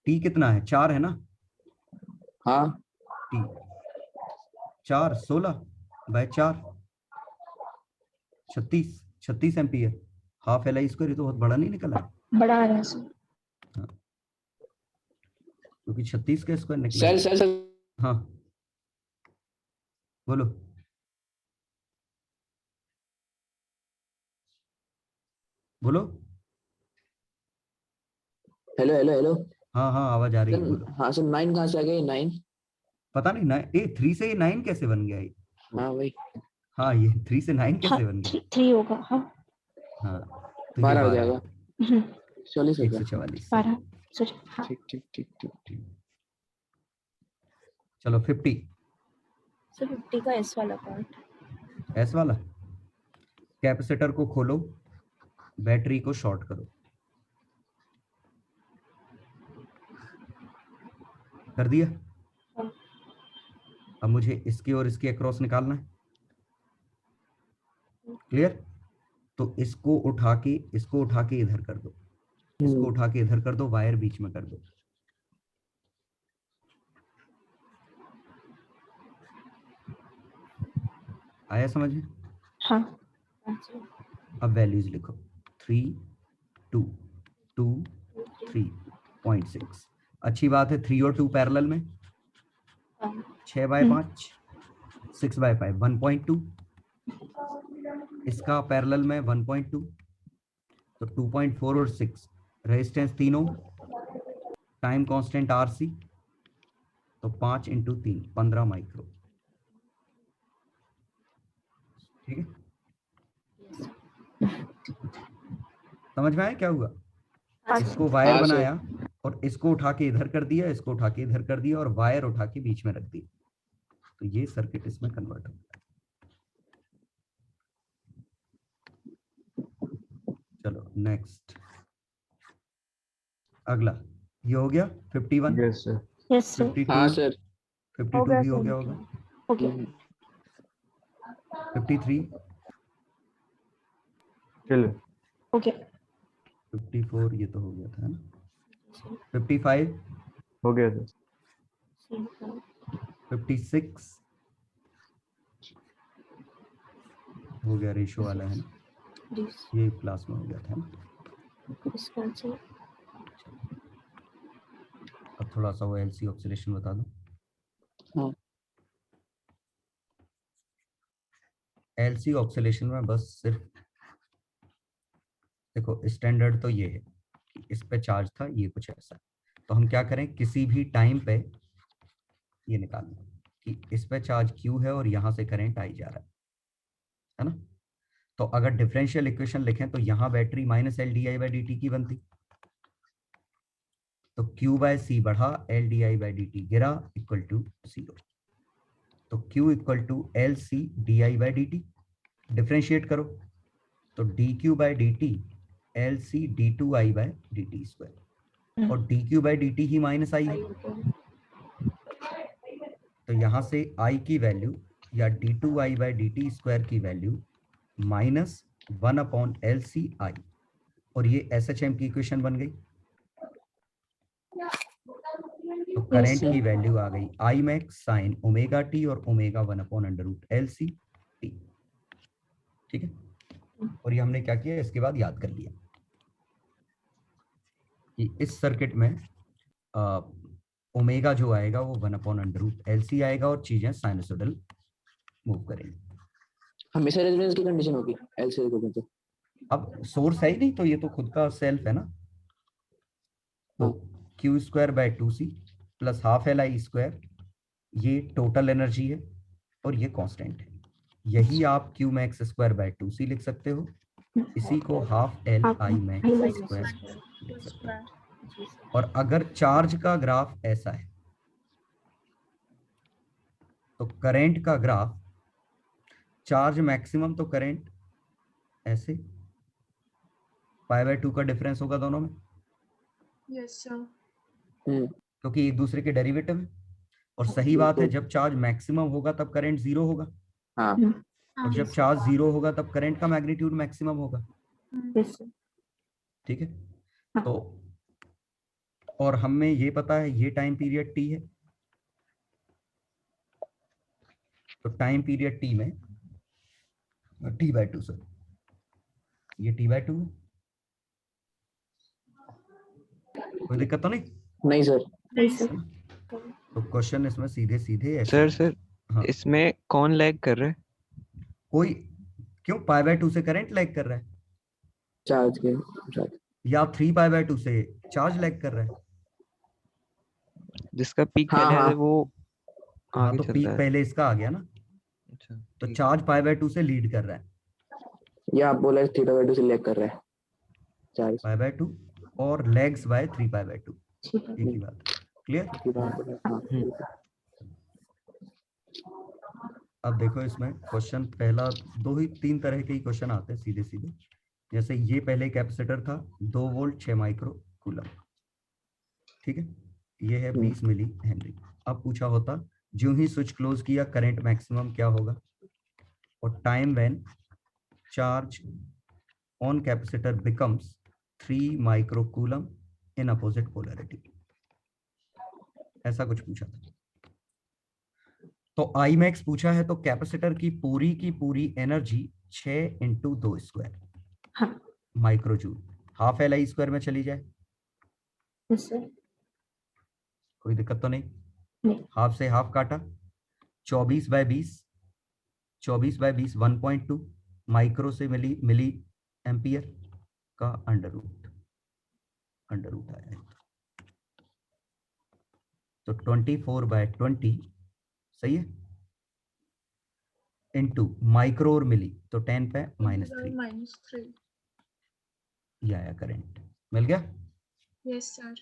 T कितना है? 4 है ना। हाँ T 4 16/4 36 ampere. Half L I square, ये तो बहुत बड़ा नहीं निकला है, बड़ा आ रहा है सर। क्योंकि 36 का स्क्वायर निकला है। सर हाँ बोलो। बोलो। हेलो हेलो हेलो हाँ हाँ आवाज आ रही है, बोलो। सर। हाँ सर 9 कहाँ से आ गया? 9? पता नहीं ना, 3 से 9 कैसे बन गया ये? हाँ वही हाँ ये 3 से 9 हाँ कैसे बन गया? 3 होगा। हाँ हाँ तो ये 12 हो 12 जाएगा। हम्म, 40 हो गया। 144। 12 सर। हाँ ठीक ठीक ठीक ठीक। चलो 50 सर 50 का एस वाला पार्ट। एस वाला। कैपेसिटर को खोलो, बैटरी को शॉर्ट करो। कर दिया? हाँ। अब मुझे इसके और इसके अक्रॉस निकालना है। क्लियर? तो इसको उठा के इधर कर दो, इसको उठा के इधर कर दो, वायर बीच में कर दो। आया समझ में? हाँ अब वैल्यूज लिखो। 3 2 2 3.6। अच्छी बात है, 3 और 2 पैरेलल में, 6/5 6/5 1.2, इसका पैरेलल में 1.2, तो 2.4 और 6, रेजिस्टेंस 3 ओम, टाइम कांस्टेंट RC, तो 5 × 3 15 माइक्रो। ठीक है, समझ में आया क्या हुआ? इसको वायर हाँ, सर। बनाया और इसको उठा के इधर कर दिया, इसको उठा के इधर कर दिया और वायर उठा के बीच में रख दी, तो ये सर्किट इसमें कन्वर्ट होता है। चलो नेक्स्ट, अगला ये हो गया 51। Yes sir. Yes sir. 52 हाँ सर 52 भी हो गया होगा। ओके 53 चलो ओके 54 ये तो हो गया था ना। 55 हो गया सर। 56 हो गया, रेशो वाला है ना, ये क्लास में हो गया था ना। अब थोड़ा सा वो LC ऑक्सीलेशन बता दो। हाँ। LC ऑक्सीलेशन में बस सिर्फ देखो, स्टैंडर्ड तो ये है कि इस पे चार्ज था, ये कुछ ऐसा, तो हम क्या करें, किसी भी टाइम पे ये निकालना कि इस पे चार्ज Q है और यहाँ से करंट आई जा रहा है ना। तो अगर डिफरेंशियल इक्वेशन लिखें तो यहाँ बैटरी -LdI/dt की बनती, तो Q/C बढ़ा, LdI/dt गिरा, इक्वल टू 0। तो Q equal to LC/dI/dt, differentiate करो तो dQ/dt LC/d2I/dt², और dQ/dt ही -I है, तो यहाँ से I की वैल्यू या d2I/dt² की वैल्यू -1/LCI, और ये SHM की इक्वेशन बन गई। तो करंट की वैल्यू आ गई I max sin ω_t और ω1/√LC t। ठीक है, और ये हमने क्या किया, इसके बाद याद कर लिया कि इस सर्किट में ओमेगा जो आएगा वो 1/√LC आएगा और चीजें साइनसोइडल मूव करेंगी। हमेशा रेजोनेंस की कंडीशन होगी LC को तो। अब सोर्स है ही नहीं, तो ये तो खुद का सेल्फ है ना, तो Q²/2C प्लस ½ Li², ये टोटल एनर्जी है और ये कांस्टेंट है। यही आप Qmax²/2C लिख सकते हो, इसी को ½ Limax² लिख सकते हो। और अगर चार्ज का ग्राफ ऐसा है तो करंट का ग्राफ, चार्ज मैक्सिमम तो करंट ऐसे, π/2 का डिफरेंस होगा दोनों में, यस सर। क्योंकि एक दूसरे के डेरिवेटिव है। और सही बात है, जब चार्ज मैक्सिमम होगा तब करंट 0 होगा, हाँ और जब चार्ज 0 होगा तब करंट का मैग्नीट्यूड मैक्सिमम होगा। ठीक है, तो और हमें ये पता है ये टाइम पीरियड T है, तो टाइम पीरियड T में T/2 सर ये T/2 है, कोई दिक्कत तो नहीं? नहीं सर। नहीं सर। तो क्वेश्चन इसमें सीधे सीधे ऐसे सर हैं। सर हाँ, इसमें कौन लैग कर रहा है? कोई क्यों π/2 से करंट लैग कर रहा है चार्ज के साथ। या 3π/2 से चार्ज लैग कर रहा है? जिसका पीक हाँ, पहले हाँ। है वो हाँ, आगे तो चल पीक रहा है। पहले इसका आ गया ना, अच्छा तो ठीक। चार्ज π/2 से लीड कर रहा है, या आप बोला θ/2 से लैग कर रहा है चार्ज। π/2 और लेग्स बाय 3π/2, एक ही बात। क्लियर? हाँ, अब देखो इसमें क्वेश्चन पहला, दो ही तीन तरह के ही क्वेश्चन आते हैं सीधे सीधे। जैसे ये पहले कैपेसिटर था 2 वोल्ट 6 माइक्रो कूलम, ठीक है, ये है 20 मिली हेनरी। अब पूछा होता जो ही स्विच क्लोज किया करंट मैक्सिमम क्या होगा, और time when charge on capacitor becomes 3 micro coulomb in opposite polarity, ऐसा कुछ पूछा था। तो आई मैक्स पूछा है, तो कैपेसिटर की पूरी एनर्जी 6 × 2² हाँ। माइक्रो जूल, हाफ Li² में चली जाए, यस सर। कोई दिक्कत तो नहीं? नहीं। हाफ से हाफ काटा, 24/20 1.2 माइक्रो से मिली एम्पियर का अंडर रूट आया है, तो 24/20 सही है, इनटू माइक्रो और मिली, तो 10 पे -3 -3 ये आया करंट, मिल गया। Yes sir.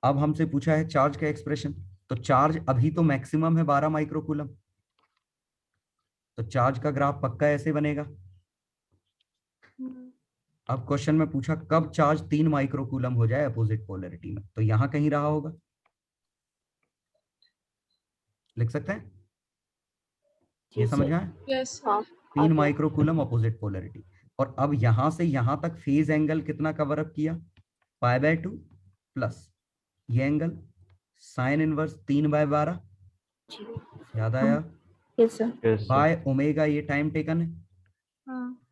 अब हमसे पूछा है चार्ज का एक्सप्रेशन, तो चार्ज अभी तो मैक्सिमम है 12 माइक्रो कूलम, तो चार्ज का ग्राफ पक्का ऐसे बनेगा। अब क्वेश्चन में पूछा कब चार्ज 3 माइक्रो कूलम हो जाए अपोजिट पोलैरिटी में, तो यहां कहीं रहा होगा, लिख सकते हैं, ये समझ में आया? Yes sir. 3 micro coulomb opposite polarity, और अब यहां से यहां तक फेज एंगल कितना कवर अप किया, π/2 प्लस ये एंगल साइन इनवर्स 3/12, याद आया? Yes sir. Yes sir. By omega, ये टाइम टेकन है, हाँ।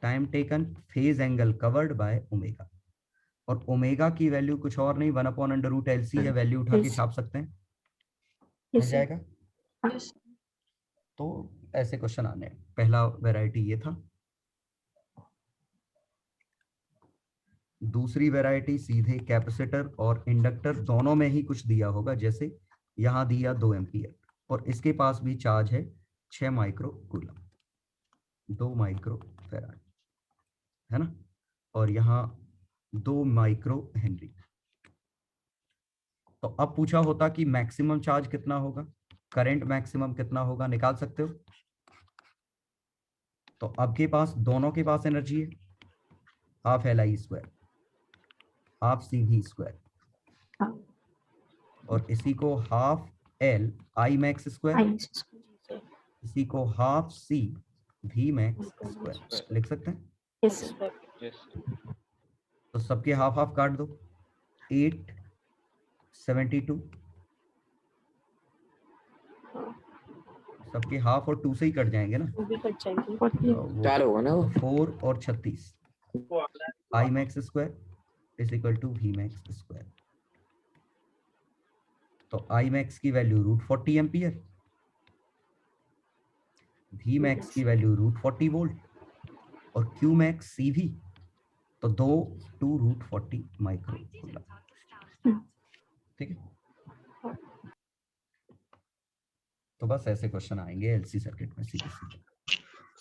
Time taken phase angle covered by omega, और ओमेगा की वैल्यू कुछ और नहीं 1/√LC है, वैल्यू उठा के Yes. छाप सकते हैं, मिल यस सर। जाएगा। यस तो ऐसे क्वेश्चन आने हैं। पहला वैरायटी ये था। दूसरी वैरायटी सीधे कैपेसिटर और इंडक्टर दोनों में ही कुछ दिया होगा, जैसे यहां दिया 2 एम्पियर और इसके पास भी चार्ज है 6 माइक्रो कूलम, 2 माइक्रो फैराड है ना, और यहाँ 2 माइक्रो हेनरी। तो अब पूछा होता कि मैक्सिमम चार्ज कितना होगा, करंट मैक्सिमम कितना होगा, निकाल सकते हो। तो आपके पास दोनों के पास एनर्जी है, हाफ Li², हाफ CV², और इसी को हाफ L सबके हाफ और 2 से ही कट जाएंगे ना, वो भी कट जाएंगे। 4 होगा ना वो। 4 और 36 Imax² is equal to Vmax²। तो Imax की वैल्यू √40 एम्पियर, Vmax की वैल्यू √40 वोल्ट, और Qmax CV तो 2 2 √40 माइक्रो कूलम, ठीक है। तो बस ऐसे क्वेश्चन आएंगे एलसी सर्किट में सीधे सीधे।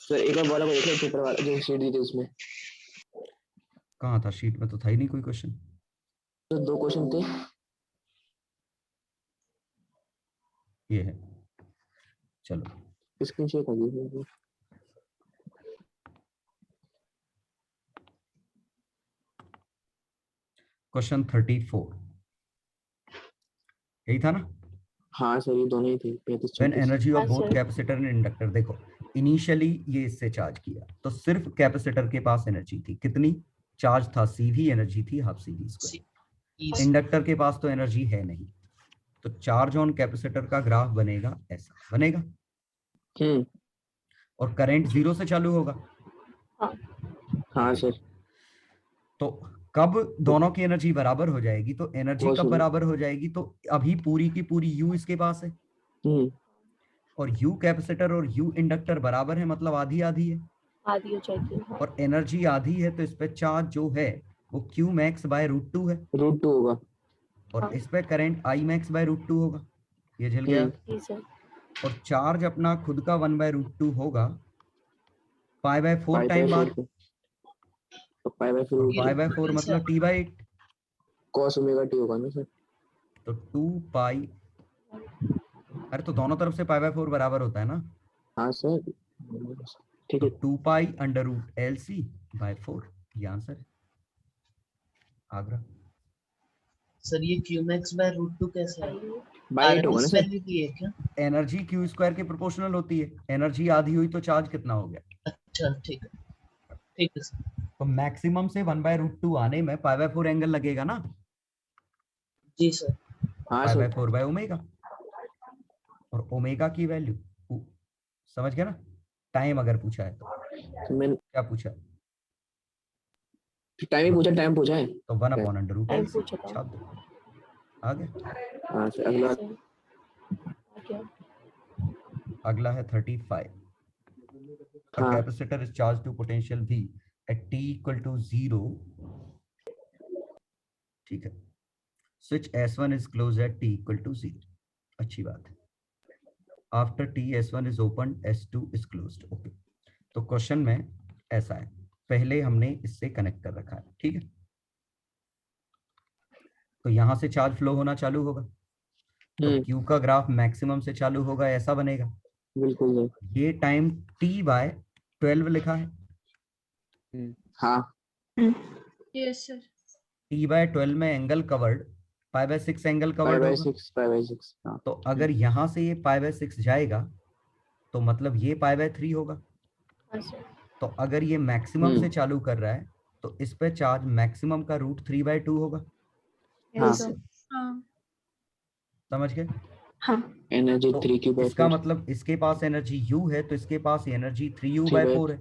सर एक और बोला देखो पेपर वाला जो शीट दी थी उसमें कहाँ था, शीट में तो था ही नहीं कोई क्वेश्चन। तो 2 क्वेश्चन थे। ये है, चलो स्क्रीन शेयर कर दीजिए। क्वेश्चन 34 यही था ना। हाँ सर ये दोनों ही थे 35 व्हेन 36। एनर्जी ऑफ हाँ, both sir. Capacitor and inductor, देखो इनिशियली ये इससे चार्ज किया तो सिर्फ कैपेसिटर के पास एनर्जी थी, कितनी चार्ज था, CV एनर्जी थी हाफ CV²। इंडक्टर के पास तो एनर्जी है नहीं, तो चार्ज ऑन कैपेसिटर का ग्राफ बनेगा ऐसा बनेगा, और करंट 0 से चालू होगा, हाँ सर। तो कब दोनों की एनर्जी बराबर हो जाएगी? तो एनर्जी बहुत कब सही। बराबर हो जाएगी? तो अभी पूरी की पूरी यू इसके पास है और यू कैपेसिटर और यू इंडक्टर बराबर है, मतलब आधी आधी है आधी हो जाएगी। हाँ। और एनर्जी आधी है, तो इस पे चार्ज जो है वो क्यू मैक्स बाय √2 है √2 होगा। और हाँ। इस पे करंट आई मैक्स बाय √2 होगा। ये झल गया। जी सर। और चार्ज अपना खुद का 1/√2 होगा π/4 पाई टाइम बार, तो π/4 और π/4 मतलब T/8, cos ओमेगा टी होगा ना सर। तो 2 अरे तो दोनों तरफ से π/4 बराबर होता है ना। हाँ सर ठीक तो है। 2π√LC/4 ये आंसर है। आगरा। सर ये क्यूमैक्स बाय √2 कैसे है? बाय 8 होगा ना RMS सर। वैल्यू की है क्या? एनर्जी क्यू स्क्वायर के प्रोपोर्शनल होती है, एनर्जी आधी हुई तो चार्ज कितना हो गया। अच्छा ठीक है सर। तो मैक्सिमम से 1/√2 आने में π/4 एंगल लगेगा ना। जी सर। हाँ सर। π/4/ओमेगा, और ओमेगा की वैल्यू समझ गया ना। टाइम अगर पूछा है तो मैंने क्या पूछा? टाइम ही पूछा, टाइम पूछा है तो 1/√LC टाइम पूछा था। छाप दो। आ गया। हाँ सर। अगला अगला है 35। A हाँ capacitor is charged to potential V at t equal to 0. ठीक है। Switch S1 is closed at t equal to 0. अच्छी बात है। After t S1 is opened, S2 is closed. Okay. तो क्वेश्चन में ऐसा है, पहले हमने इससे कनेक्ट कर रखा है, ठीक है। तो यहां से चार्ज फ्लो होना चालू होगा, तो Q का ग्राफ मैक्सिमम से चालू होगा, ऐसा बनेगा। बिल्कुल सर। ये टाइम T/12 लिखा है। हाँ यस सर। T/12 में एंगल कवर्ड π/6 एंगल कवर्ड होगा। π/6 हाँ। तो अगर यहाँ से ये π/6 जाएगा तो मतलब ये π/3 होगा। तो अगर ये मैक्सिमम से चालू कर रहा है तो इस पे चार्ज मैक्सिमम का √3/2 होगा। हाँ समझ गए? हाँ। एनर्जी तो 3q/4 इसका मतलब इसके पास एनर्जी U है तो इसके पास एनर्जी 3U/4 है।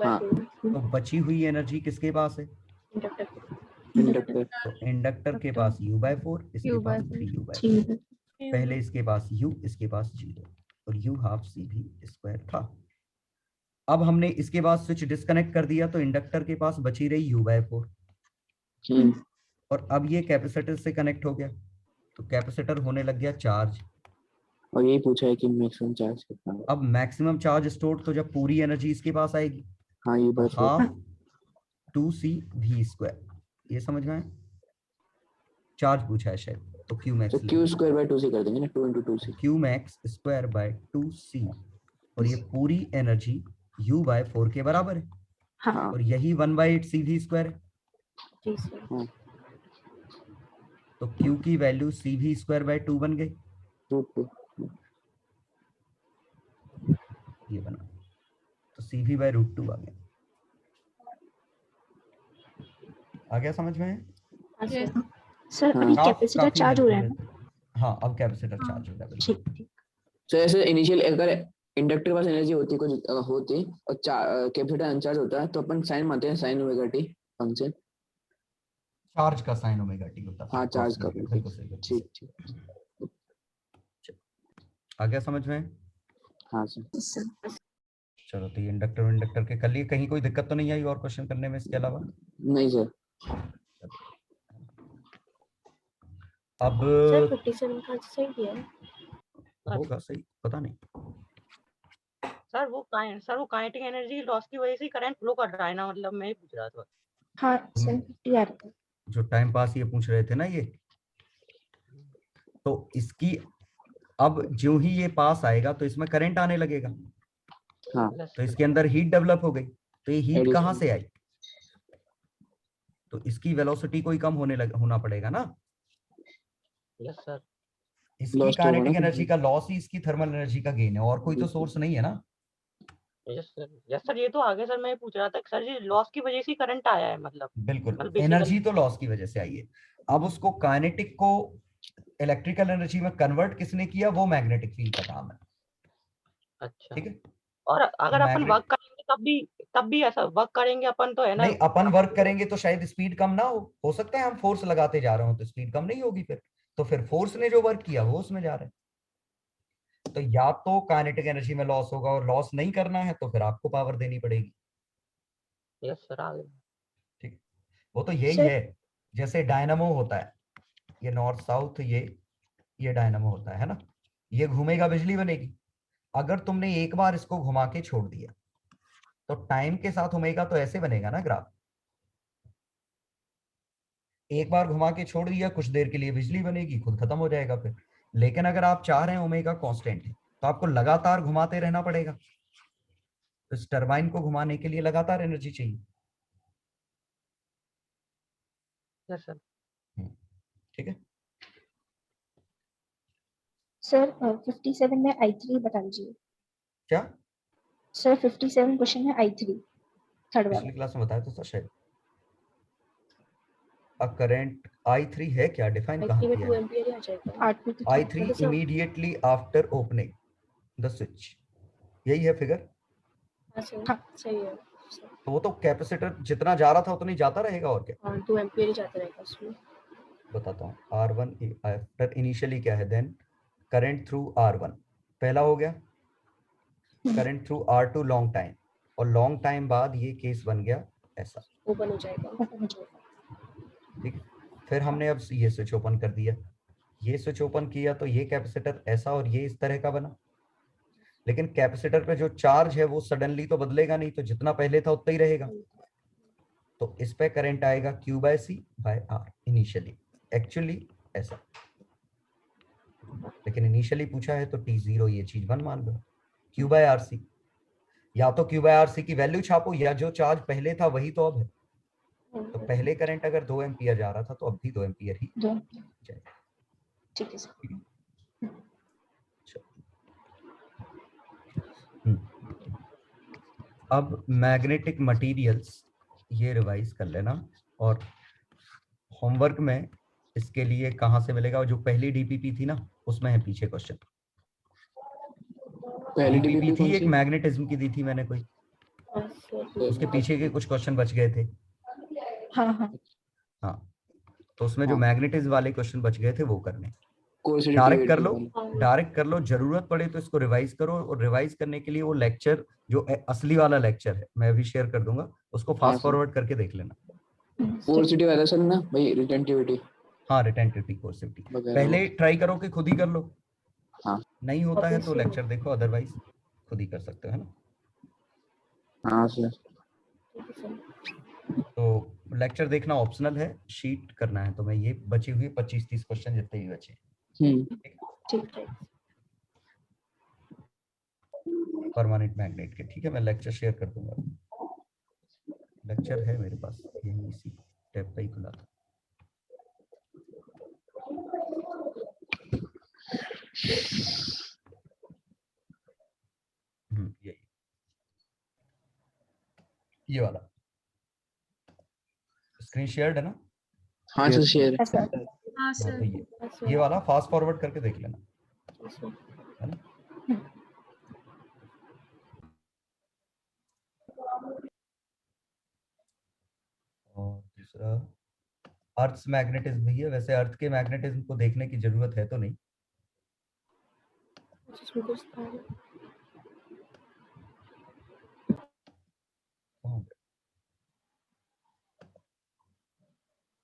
हाँ। तो बची हुई एनर्जी किसके पास है? इंडक्टर। तो इंडक्टर के पास U/4, इसके पास 3U/4। पहले इसके पास U, इसके पास 0 और U ½CV² था। अब हमने इसके बाद स्विच डिस्कनेक्ट कर दिया तो इंडक्टर के पास बची रही U/4 और अब ये कैपेसिटर से कनेक्ट हो गया तो कैपेसिटर होने लग गया चार्ज। और यही पूछा है कि मैक्सिमम चार्ज कितना है। अब मैक्सिमम चार्ज स्टोर्ड तो जब पूरी एनर्जी इसके पास आएगी, हाँ ये बात है। 2CV², ये समझ में आया? चार्ज पूछा है शायद, तो Q मैक्स तो q²/2c कर देंगे ना, 2 × 2c। Q max²/2c और ये पूरी एनर्जी U/4 के बराबर है। हाँ। और यही 1/8CV² है। हाँ। तो Q की वैल्यू CV²/2 बन गई। √2 ये बना, तो CV/√2 आ गया। आ गया समझ में? सर अभी कैपेसिटर चार्ज हो रहा है ना? हाँ अब कैपेसिटर चार्ज हो रहा है। ठीक। तो ऐसे इनिशियल अगर इंडक्टर के पास एनर्जी होती कुछ होती और कैपेसिटर अनचार्ज होता है तो अपन साइन मानते हैं, sine omega T function. Charge का साइन ओमेगा टी होता है। हाँ चार्ज का। बिल्कुल सही। ठीक। आ गया समझ में? हाँ सर। चलो तो ये इंडक्टर के कर लिए। कहीं कोई दिक्कत तो नहीं आई और क्वेश्चन करने में इसके अलावा? नहीं सर। अब सर 57 का सही दिया है। होगा सही, पता नहीं। सर वो काइनेटिक एनर्जी लॉस की वजह से करंट फ्लो कर रहा है ना, मतलब मैं ही पूछ रहा था। हाँ सर 50 आ रहा है। जो टाइम पास ये पूछ रहे थे ना ये, तो इसकी अब जो ही ये पास आएगा तो इसमें करंट आने लगेगा। हाँ। तो इसके अंदर हीट डेवलप हो गई, तो ये हीट कहाँ से आई? तो इसकी वेलोसिटी को ही कम होना पड़ेगा ना। Yes sir. इसकी काइनेटिक एनर्जी का लॉस ही इसकी थर्मल एनर्जी का गेन है, और कोई तो सोर्स नहीं है ना। यस सर ये तो आगे सर मैं पूछ रहा था सर जी लॉस की वजह से करंट आया है मतलब। बिल्कुल, एनर्जी तो लॉस की वजह से आई है। अब उसको काइनेटिक को इलेक्ट्रिकल एनर्जी में कन्वर्ट किसने किया? वो मैग्नेटिक फील्ड का काम है। अच्छा ठीक है। और अगर अपन वर्क करेंगे तब भी ऐसा वर्क करेंगे अपन तो है ना। नहीं, अपन वर्क करेंगे तो शायद स्पीड कम ना हो सकता है हम फोर्स लगाते जा रहे हो तो स्पीड कम नहीं होगी, फिर फोर्स ने जो वर्क किया वो उसमें जा रहा है। तो या तो काइनेटिक एनर्जी में लॉस होगा, और लॉस नहीं करना है तो फिर आपको पावर देनी पड़ेगी। यस सर, आगे ठीक, वो तो यही सर- है, जैसे डायनामो होता है, ये नॉर्थ साउथ, ये डायनामो होता है ना, ये घूमेगा बिजली बनेगी। अगर तुमने एक बार इसको घुमा के छोड़ दिया तो टाइम के साथ ओमेगा तो ऐसे बनेगा ना ग्राफ, एक बार घुमा के छोड़ दिया, कुछ देर के लिए बिजली बनेगी, खुद खत्म हो जाएगा फिर। लेकिन अगर आप चाह रहे हैं ओमेगा कांस्टेंट है तो आपको लगातार घुमाते रहना पड़ेगा, तो इस टरबाइन को घुमाने के लिए लगातार एनर्जी चाहिए। Yes sir. ठीक है सर 57 में I3 बता दीजिए। क्या? सर 57 क्वेश्चन है I3 थर्ड वाला। पिछली क्लास में बताया तो था शायद। अ करंट I3 है क्या, डिफाइन कहाँ I3 में किया 2 है? एम्पियर आ जाएगा। I3 immediately after opening the switch, यही है फिगर। हाँ सर, सही है सर। तो वो तो कैपेसिटर जितना जा रहा था उतना ही जाता रहेगा, और क्या। हाँ 2 एम्पियर ही जाता रहेगा उसमें। बताता हूँ, R1 आफ्टर इनिशियली क्या है, देन करंट थ्रू R1 पहला हो गया, current through R2 long time, और लॉन्ग टाइम बाद ये केस बन गया ऐसा, ओपन हो जाएगा। ठीक। फिर हमने अब ये स्विच ओपन कर दिया, ये स्विच ओपन किया तो ये कैपेसिटर ऐसा और ये इस तरह का बना। लेकिन कैपेसिटर पे जो चार्ज है वो सडनली तो बदलेगा नहीं, तो जितना पहले था उतना ही रहेगा। तो इस पे करंट आएगा Q/C/R इनिशियली, एक्चुअली ऐसा, लेकिन इनिशियली पूछा है तो T0 ये चीज 1 मान लो, Q/RC। या तो Q/RC की वैल्यू छापो, या जो चार्ज पहले था वही तो अब है। तो पहले करंट अगर 2 एम्पियर जा रहा था तो अब भी 2 एम्पियर ही जाएगा। ठीक है सर। अब मैग्नेटिक मटेरियल्स ये रिवाइज कर लेना, और होमवर्क में इसके लिए कहाँ से मिलेगा, जो पहली डीपीपी थी ना उसमें है पीछे क्वेश्चन। पहली डीपीपी DPP थी कौन एक सी? मैग्नेटिज्म की दी थी मैंने कोई, उसके पीछे के कुछ क्वेश्चन बच गए थे। हाँ हाँ हाँ, तो उसमें जो हाँ। मैग्नेटिज्म वाले क्वेश्चन बच गए थे वो करने, कोर्सिटी डायरेक्ट कर लो, वाला। डायरेक्ट कर लो, जरूरत पड़े तो इसको रिवाइज करो। और रिवाइज करने के लिए वो लेक्चर जो असली वाला लेक्चर है मैं अभी शेयर कर दूंगा, उसको फास्ट फॉरवर्ड करके देख लेना। कोर्सिटी वाला सर ना भाई, रिटेंटिविटी। हाँ, रिटेंटिविटी, कोर्सिविटी वगैरह पहले ट्राई करो कि खुद ही कर लो। हाँ। नहीं होता है तो लेक्चर देखो, अदरवाइज खुद ही कर सकते हो, है ना। हाँ सर। तो लेक्चर देखना ऑप्शनल है, शीट करना है। तो मैं ये बची हुई 25-30 क्वेश्चन जितने भी बचे, ठीक है। परमानेंट मैग्नेट के, ठीक है, मैं लेक्चर शेयर कर दूंगा। लेक्चर है मेरे पास, यही इसी टैब पे ही खुला था। यही, ये वाला स्क्रीन शेयर्ड है ना? हाँ सर, शेयर। हाँ सर। ये वाला फास्ट फॉरवर्ड करके देख लेना, है ना। और दूसरा अर्थ मैग्नेटिज्म भी है। वैसे अर्थ के मैग्नेटिज्म को देखने की जरूरत है तो नहीं,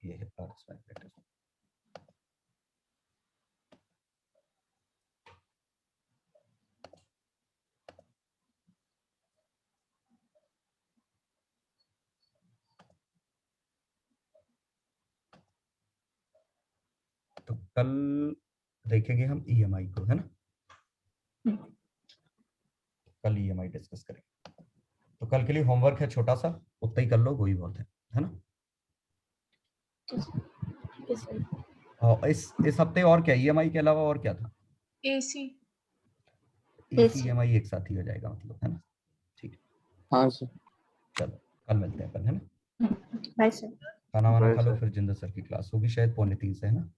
ये है अर्थ मैग्नेटिज्म। तो कल देखेंगे हम EMI को, है ना। कल EMI डिस्कस करेंगे। तो कल के लिए होमवर्क है छोटा सा, उतना ही कर लो, वही बहुत है ना। और इस हफ्ते और क्या EMI के अलावा और क्या था? AC EMI एक साथ ही हो जाएगा मतलब, है ना। ठीक है, हाँ सर। चलो कल मिलते हैं अपन, है ना। Bye sir. खाना वाना खा लो, फिर जिंदर सर की क्लास होगी शायद 2:45 से, है ना।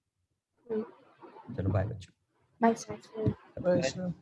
चलो बाय बच्चों। Bye sir. Bye sir.